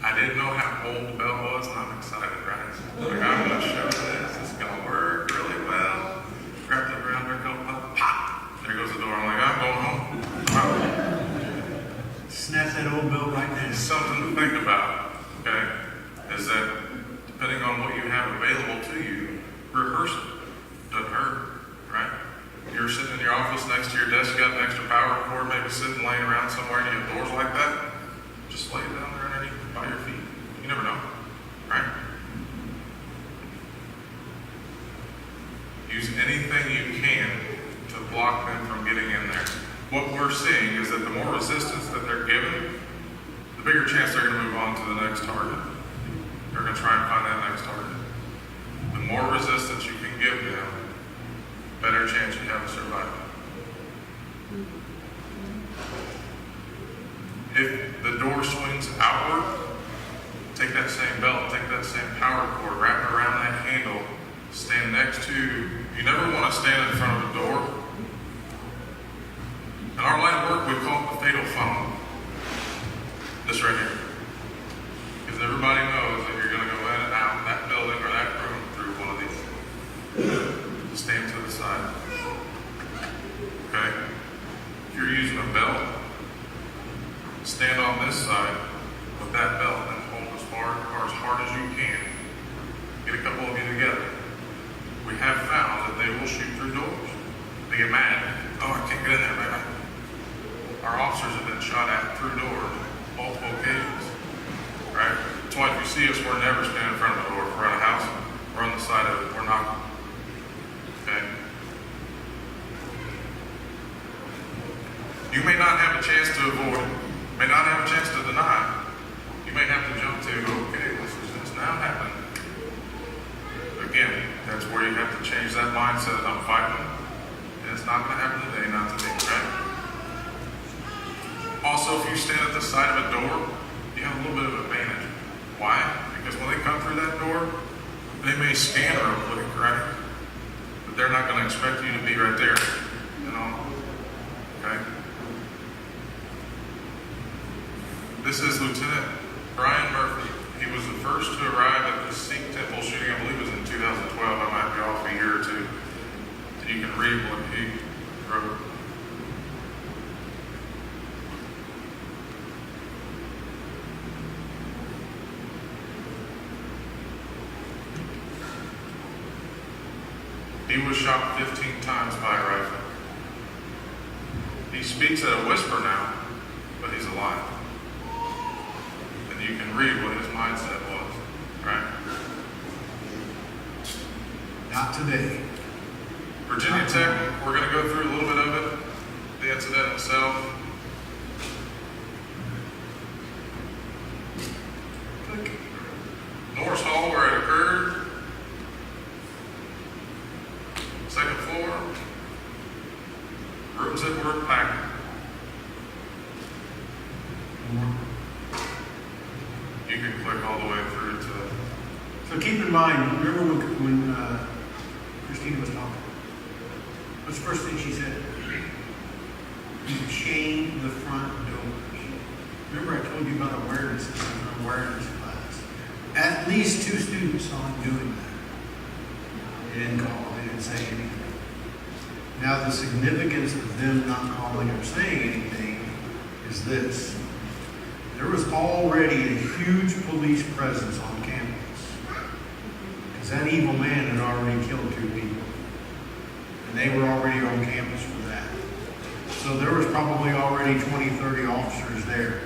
I didn't know how old the belt was, and I'm excited, right? Like, I'm going to show this. This is going to work really well. Grab the ground, there goes pop. There goes the door. I'm like, I'm going home. Snap that old belt right there. Something to think about, okay, is that depending on what you have available to you, rehearse it. Doesn't hurt, right? You're sitting in your office next to your desk, you got an extra power cord, maybe sitting laying around somewhere, and you have doors like that. Just lay it down there underneath by your feet. You never know, right? Use anything you can to block them from getting in there. What we're seeing is that the more resistance that they're given, the bigger chance they're going to move on to the next target. They're going to try and find that next target. The more resistance you can give them, better chance you have of surviving. If the door swings outward, take that same belt, take that same power cord, wrap it around that handle, stand next to, you never want to stand in front of a door. In our line of work, we call it the fatal funnel. This right here. Because everybody knows that you're going to go in and out that building or that room through one of these. Stand to the side. Okay? If you're using a belt, stand on this side with that belt and hold as far or as hard as you can. Get a couple of you together. We have found that they will shoot through doors. They get mad. Oh, I can't get in there, man. Our officers have been shot at through doors multiple occasions. Right? That's why if you see us, we're never standing in front of a door. If we're at a house, we're on the side of it. We're not. Okay? You may not have a chance to avoid it. May not have a chance to deny it. You may have to jump to, okay, this now happened. Again, that's where you have to change that mindset. I'm fighting, and it's not going to happen today, not today, right? Also, if you stand at the side of a door, you have a little bit of advantage. Why? Because when they come through that door, they may scan real quick, right? But they're not going to expect you to be right there, you know? Okay? This is Lieutenant Brian Murphy. He was the first to arrive at the Sikh temple shooting. I believe it was in 2012. I might be off a year or two. So you can read what he wrote. He was shot 15 times by a rifle. He speaks at a whisper now, but he's alive. And you can read what his mindset was, right? Not today. Virginia Tech, we're going to go through a little bit of it, the incident itself. Norris Hall, where it occurred. Second floor. Rooms that were packed. You can click all the way through to. So keep in mind, remember when Christina was talking? What's the first thing she said? You chain the front doors. Remember I told you about awareness in an awareness class. At least 2 students saw him doing that. They didn't call, they didn't say anything. Now the significance of them not calling or saying anything is this. There was already a huge police presence on campus. Because that evil man had already killed 2 people. And they were already on campus for that. So there was probably already 20, 30 officers there.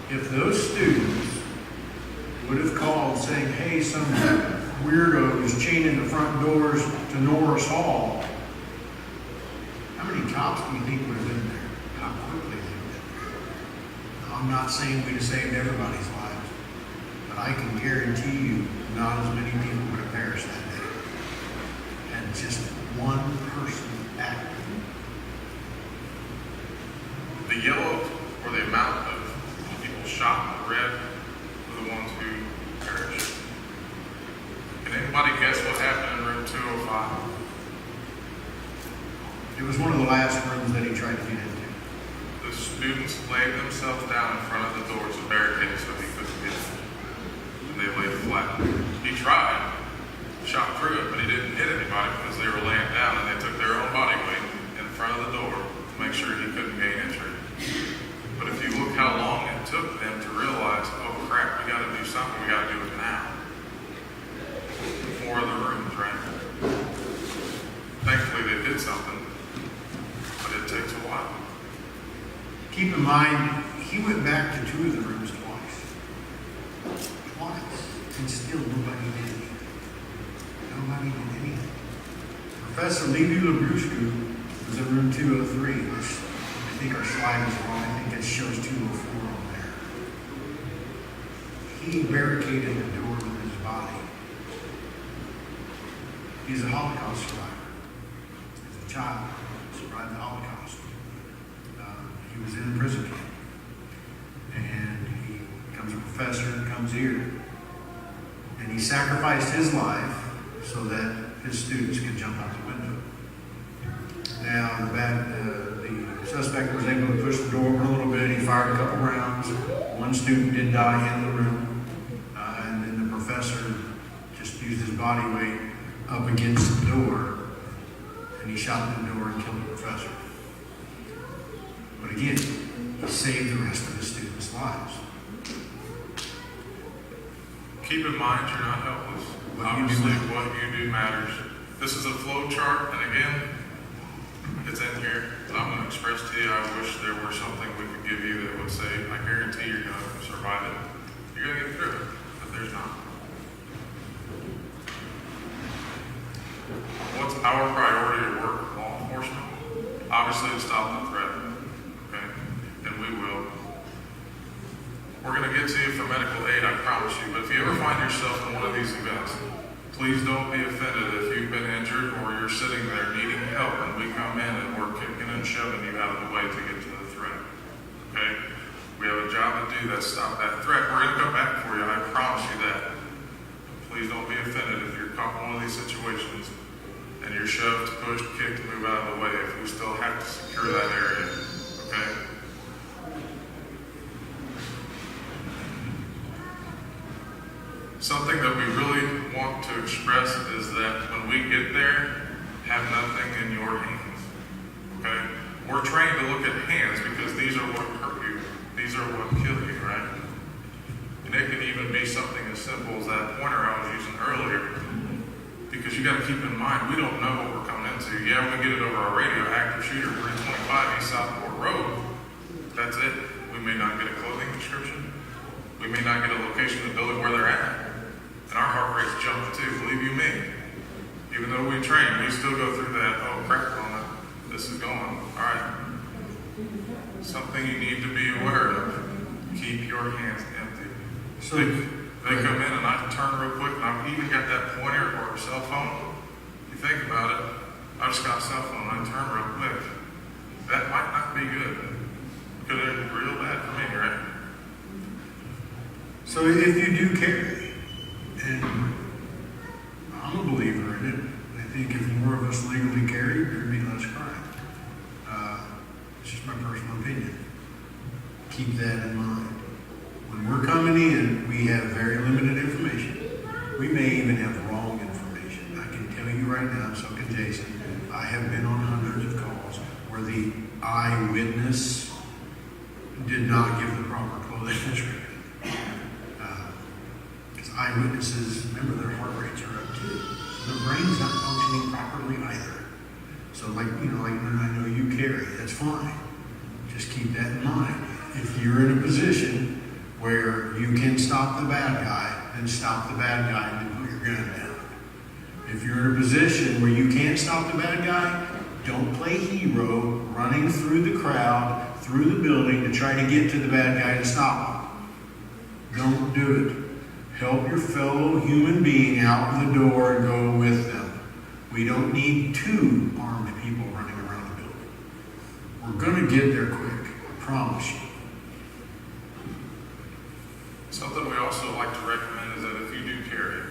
If those students would have called saying, hey, some weirdo is chaining the front doors to Norris Hall, how many cops do you think would have been there? How quickly they would have been there? I'm not saying we'd have saved everybody's lives, but I can guarantee you not as many people would have perished that day. And just one person acting. The yellow, or the amount of people shot, and the red were the ones who perished. guess what happened in room 205? It was one of the last rooms that he tried to get into. The students laid themselves down in front of the doors and barricaded so he couldn't get in. And they laid flat. He tried, shot through it, but he didn't hit anybody because they were laying down and they took their own body weight in front of the door to make sure he couldn't gain entry. But if you look how long it took them to realize, oh crap, we got to do something, we got to do it now. 4 other rooms, right? Thankfully they did something, but it takes a while. Keep in mind, he went back to 2 of the rooms twice. And still nobody did anything. Nobody did anything. Professor Levy Labruscu was in room 203, which I think our slide is wrong. I think it shows 204 on there. He barricaded the door with his body. He's a Holocaust survivor. As a child, survived the Holocaust. He was in a prison camp. And he becomes a professor, comes here. And he sacrificed his life so that his students could jump out the window. Now, the suspect was able to push the door open a little bit. He fired a couple rounds. 1 student did die in the room. And then the professor just used his body weight up against the door. And he shot the door and killed the professor. But again, he saved the rest of the students' lives. Keep in mind you're not helpless. Obviously, what you do matters. This is a flow chart, and again, it's in here. But I'm going to express to you, I wish there were something we could give you that would say, I guarantee you're going to survive it. You're going to get through it, but there's not. What's our priority to work with law enforcement? Obviously, to stop the threat. Okay? And we will. We're going to get to you for medical aid, I promise you. But if you ever find yourself in one of these events, please don't be offended if you've been injured or you're sitting there needing help and we come in and we're kicking and shoving you out of the way to get to the threat. Okay? We have a job to do that's stop that threat. We're going to come back for you, I promise you that. Please don't be offended if you're caught in one of these situations and you're shoved, pushed, kicked, moved out of the way if we still have to secure that area. Okay? Something that we really want to express is that when we get there, have nothing in your hands. Okay? We're trained to look at hands because these are what hurt you. These are what kill you, right? And it can even be something as simple as that pointer I was using earlier. Because you got to keep in mind, we don't know what we're coming into. Yeah, we're going to get it over our radio, active shooter, 325 East Southport Road. That's it. We may not get a clothing description. We may not get a location of the building where they're at. And our heart rate's jumping too, believe you me. Even though we train, we still go through that, oh crap, moment. This is going. All right. Something you need to be aware of. Keep your hands empty. So they come in and I turn real quick and I've even got that pointer or cell phone. You think about it, I just got a cell phone and I turn real quick. That might not be good. Could have been real bad for me, right? So if you do carry, and I'm a believer in it, I think if more of us legally carry, there'd be less crime. It's just my personal opinion. Keep that in mind. When we're coming in, we have very limited information. We may even have wrong information. I can tell you right now, so can Jason, I have been on hundreds of calls where the eyewitness did not give the proper clothing description. Because eyewitnesses, remember, their heart rates are up too. Their brain's not functioning properly either. So like when I know you carry, that's fine. Just keep that in mind. If you're in a position where you can stop the bad guy, then stop the bad guy and then put your gun down. If you're in a position where you can't stop the bad guy, don't play hero running through the crowd, through the building to try to get to the bad guy to stop him. Don't do it. Help your fellow human being out the door and go with them. We don't need 2 armed people running around the building. We're going to get there quick, I promise you. Something we also like to recommend is that if you do carry,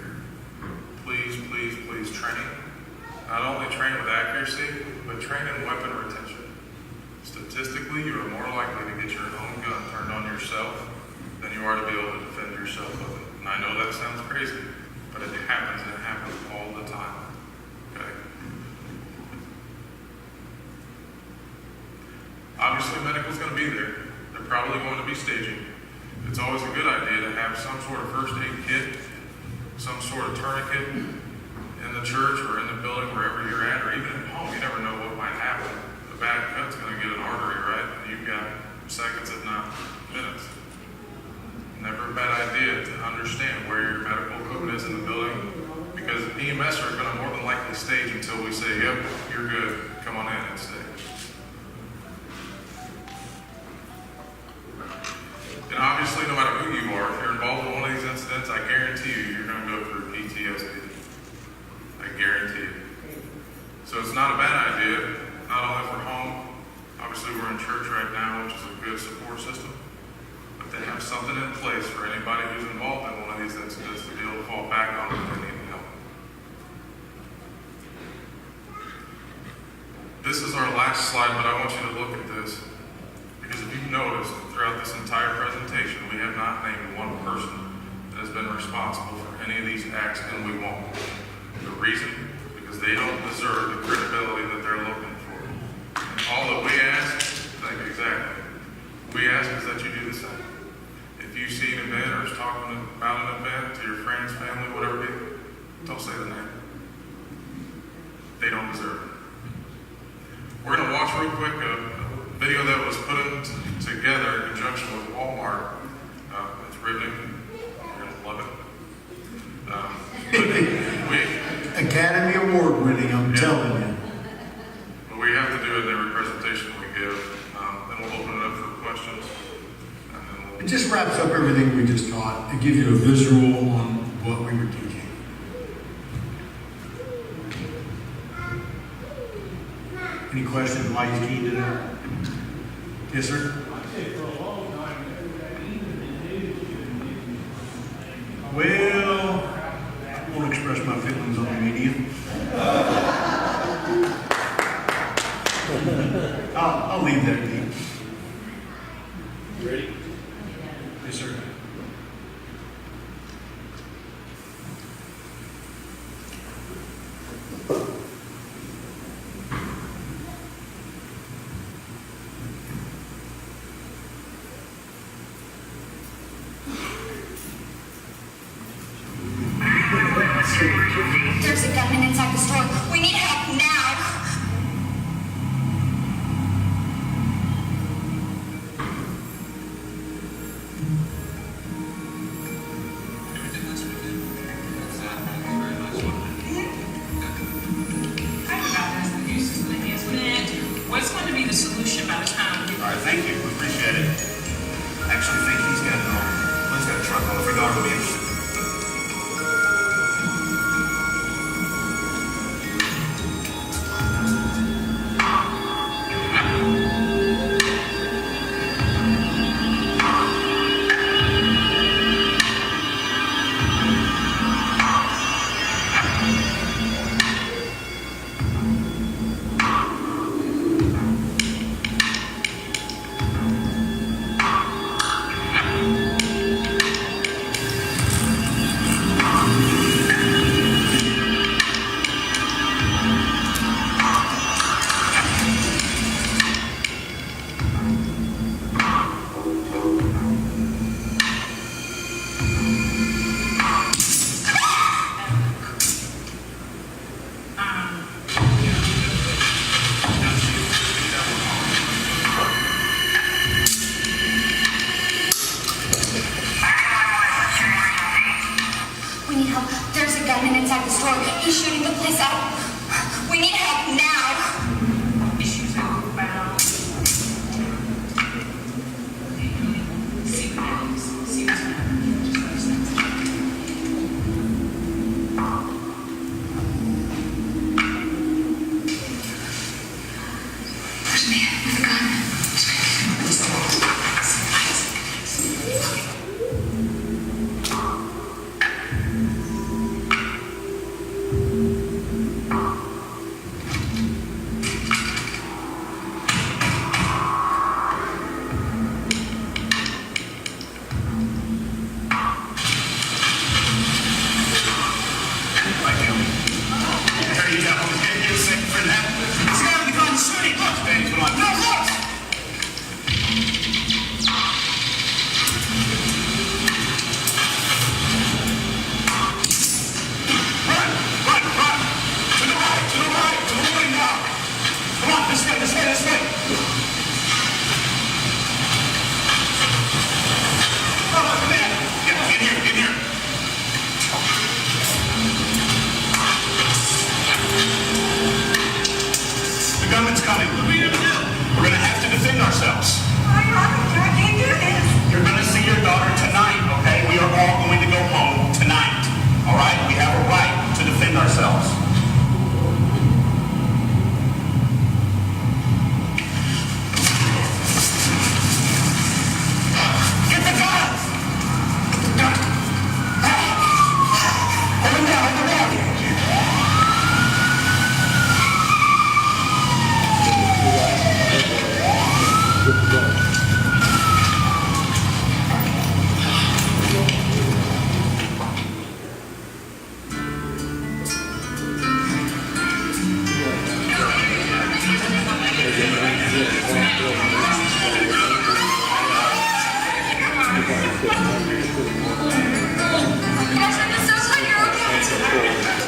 please, please, is train. Not only train with accuracy, but train in weapon retention. Statistically, you are more likely to get your own gun turned on yourself than you are to be able to defend yourself with it. And I know that sounds crazy, but it happens, and it happens all the time. Okay? Obviously, medical's going to be there. They're probably going to be staging. It's always a good idea to have some sort of first aid kit, some sort of tourniquet in the church or in the building, wherever you're at, or even at home. You never know what might happen. A bad cut's going to get an artery, right? And you've got seconds, if not minutes. Never a bad idea to understand where your medical equipment is in the building, because EMS are going to more than likely stage until we say, yep, you're good, come on in and stage. And obviously, no matter who you are, if you're involved in one of these incidents, I guarantee you're going to go through PTSD. I guarantee it. So it's not a bad idea, not only for home, obviously we're in church right now, which is a good support system, but to have something in place for anybody who's involved in one of these incidents to be able to fall back on if they need help. This is our last slide, but I want you to look at this. Because if you've noticed, throughout this entire presentation, we have not named one person that has been responsible for any of these acts, and we won't. The reason? Because they don't deserve the credibility that they're looking for. And all that we ask, thank you, exactly. We ask is that you do the same. If you see an event or is talking about an event to your friends, family, whatever it is, don't say the name. They don't deserve it. We're going to watch real quick a video that was put together in conjunction with Walmart. It's riveting. You're going to love it. Academy Award winning, I'm telling you. But we have to do it in every presentation we give. Then we'll open it up for questions. And then It just wraps up everything we just taught. It gives you a visual on what we were teaching. Any questions why he's keen to that? Yes, sir? Well, I won't express my feelings on the media. I'll leave that to you. Ready? Yes, sir. There's a gunman inside the store. We need help now. What's going to be the solution by the time we... All right, thank you. We appreciate it. Actually, think he's got Lynn's got a truck on if your daughter will be interested. We need help. There's a gunman inside the store. He's shooting the place up. We need help now. Issues about... See what happens. See what's happening. Just There's a man with a gun.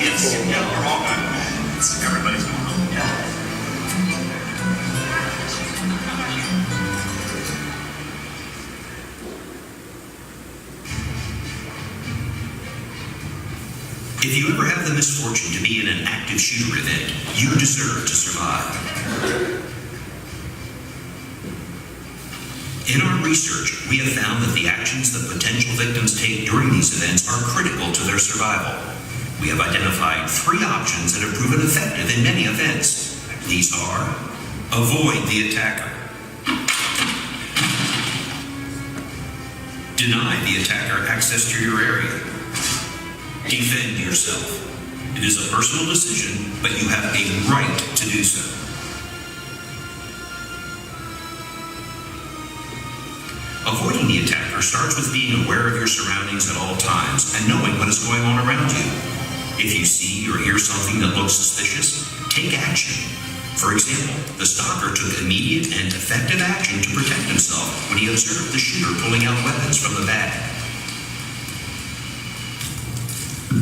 Yes, yeah, we're all good. Everybody's going home. Yeah. If you ever have the misfortune to be in an active shooter event, you deserve to survive. In our research, we have found that the actions that potential victims take during these events are critical to their survival. We have identified 3 options that have proven effective in many events. These are: avoid the attacker, deny the attacker access to your area, defend yourself. It is a personal decision, but you have a right to do so. Avoiding the attacker starts with being aware of your surroundings at all times and knowing what is going on around you. If you see or hear something that looks suspicious, take action. For example, the stalker took immediate and effective action to protect himself when he observed the shooter pulling out weapons from the bag.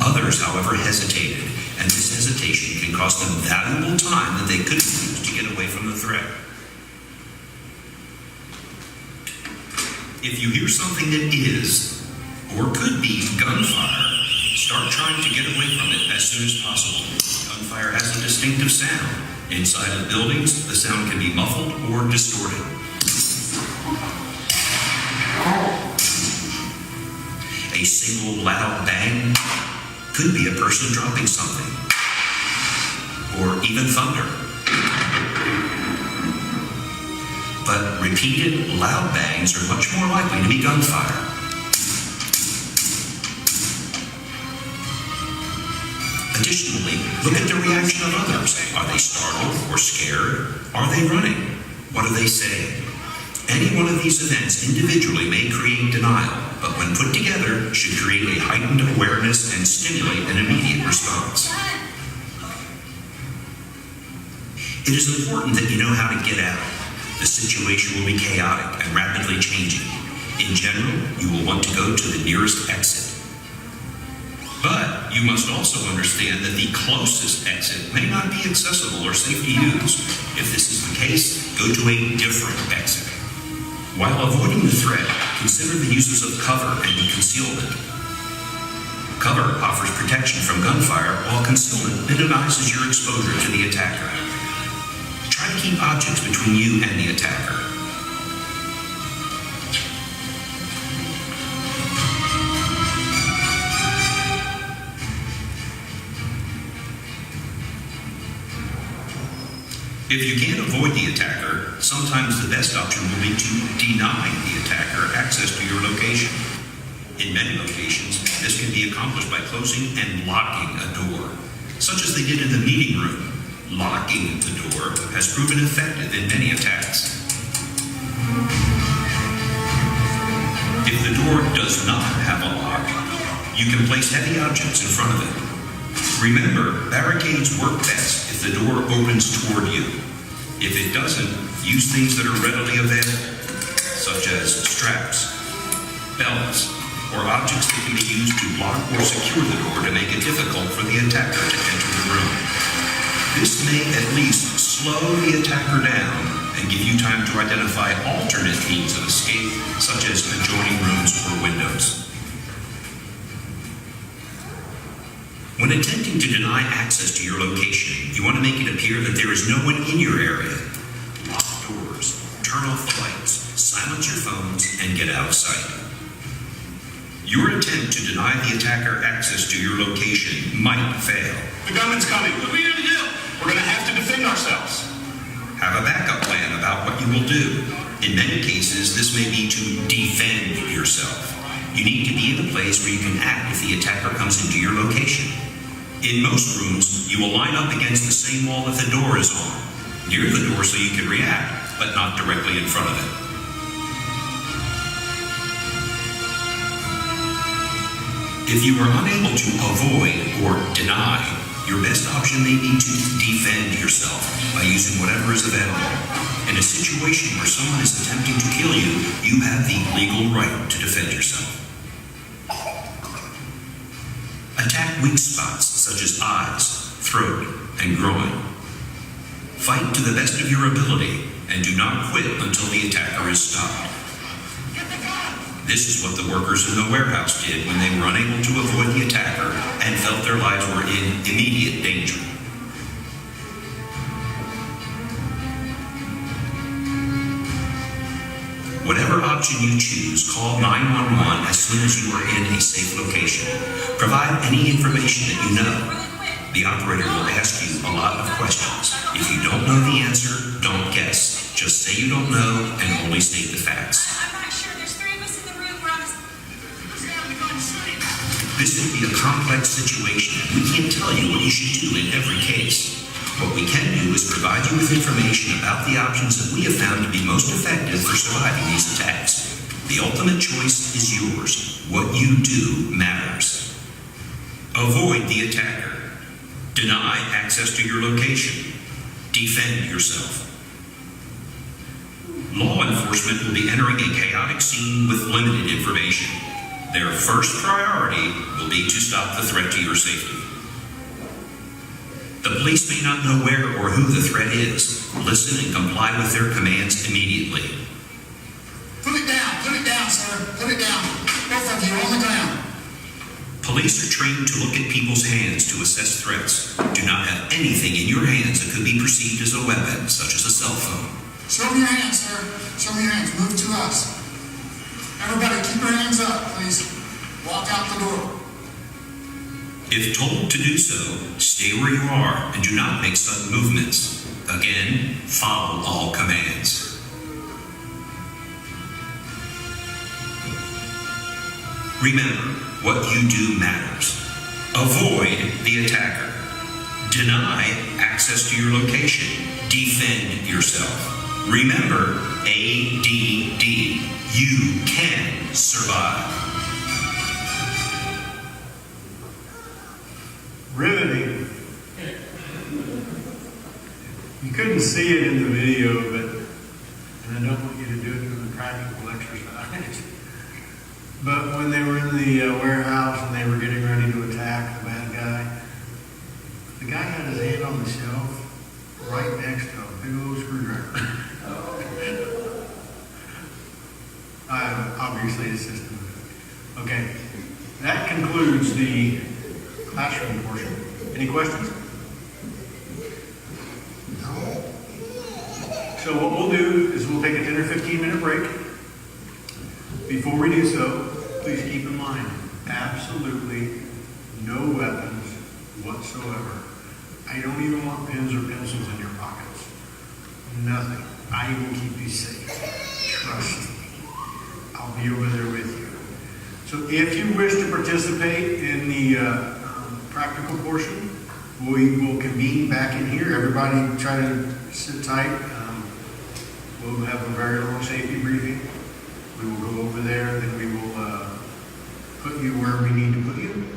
Others, however, hesitated, and this hesitation can cost them valuable time that they could have used to get away from the threat. If you hear something that is, or could be, gunfire, start trying to get away from it as soon as possible. Gunfire has a distinctive sound. Inside of buildings, the sound can be muffled or distorted. A single loud bang could be a person dropping something, or even thunder. But repeated loud bangs are much more likely to be gunfire. Additionally, look at the reaction of others. Are they startled or scared? Are they running? What do they say? Any one of these events individually may create denial, but when put together, should create a heightened awareness and stimulate an immediate response. It is important that you know how to get out. The situation will be chaotic and rapidly changing. In general, you will want to go to the nearest exit. But you must also understand that the closest exit may not be accessible or safe to use. If this is the case, go to a different exit. While avoiding the threat, consider the uses of cover and concealment. Cover offers protection from gunfire, while concealment minimizes your exposure to the attacker. Try to keep objects between you and the attacker. If you can't avoid the attacker, sometimes the best option will be to deny the attacker access to your location. In many locations, this can be accomplished by closing and locking a door, such as they did in the meeting room. Locking the door has proven effective in many attacks. If the door does not have a lock, you can place heavy objects in front of it. Remember, barricades work best if the door opens toward you. If it doesn't, use things that are readily available, such as straps, belts, or objects that can be used to lock or secure the door to make it difficult for the attacker to enter the room. This may at least slow the attacker down and give you time to identify alternate means of escape, such as adjoining rooms or windows. When attempting to deny access to your location, you want to make it appear that there is no one in your area. Lock doors, turn off the lights, silence your phones, and get out of sight. Your attempt to deny the attacker access to your location might fail. The gunman's coming. What are we going to do? We're going to have to defend ourselves. Have a backup plan about what you will do. In many cases, this may be to defend yourself. You need to be in a place where you can act if the attacker comes into your location. In most rooms, you will line up against the same wall that the door is on, near the door so you can react, but not directly in front of it. If you are unable to avoid or deny, your best option may be to defend yourself by using whatever is available. In a situation where someone is attempting to kill you, you have the legal right to defend yourself. Attack weak spots such as eyes, throat, and groin. Fight to the best of your ability and do not quit until the attacker is stopped. This is what the workers in the warehouse did when they were unable to avoid the attacker and felt their lives were in immediate danger. Whatever option you choose, call 911 as soon as you are in a safe location. Provide any information that you know. The operator will ask you a lot of questions. If you don't know the answer, don't guess. Just say you don't know and only state the facts. I'm not sure. There's 3 of us in the room. We're on This would be a complex situation. We can't tell you what you should do in every case. What we can do is provide you with information about the options that we have found to be most effective for surviving these attacks. The ultimate choice is yours. What you do matters. Avoid the attacker. Deny access to your location. Defend yourself. Law enforcement will be entering a chaotic scene with limited information. Their first priority will be to stop the threat to your safety. The police may not know where or who the threat is. Listen and comply with their commands immediately. Put it down, sir. Put it down. Both of you on the ground. Police are trained to look at people's hands to assess threats. Do not have anything in your hands that could be perceived as a weapon, such as a cell phone. Show me your hands, sir. Show me your hands. Move to us. Everybody, keep your hands up, please. Walk out the door. If told to do so, stay where you are and do not make sudden movements. Again, follow all commands. Remember, what you do matters. Avoid the attacker. Deny access to your location. Defend yourself. Remember, ADD. You can survive. Riveting. You couldn't see it in the video, and I don't want you to do it in the practical exercise. But when they were in the warehouse and they were getting ready to attack the bad guy, the guy had his hand on the shelf right next to a big old screwdriver. Obviously, the system. Okay, that concludes the classroom portion. Any questions? No. So what we'll do is we'll take a 10 or 15 minute break. Before we do so, please keep in mind, absolutely no weapons whatsoever. I don't even want pens or pencils in your pockets. Nothing. I will keep you safe. Trust me. I'll be over there with you. So if you wish to participate in the practical portion, we will convene back in here. Everybody try to sit tight. We'll have a very long safety briefing. We will go over there, then we will put you where we need to put you.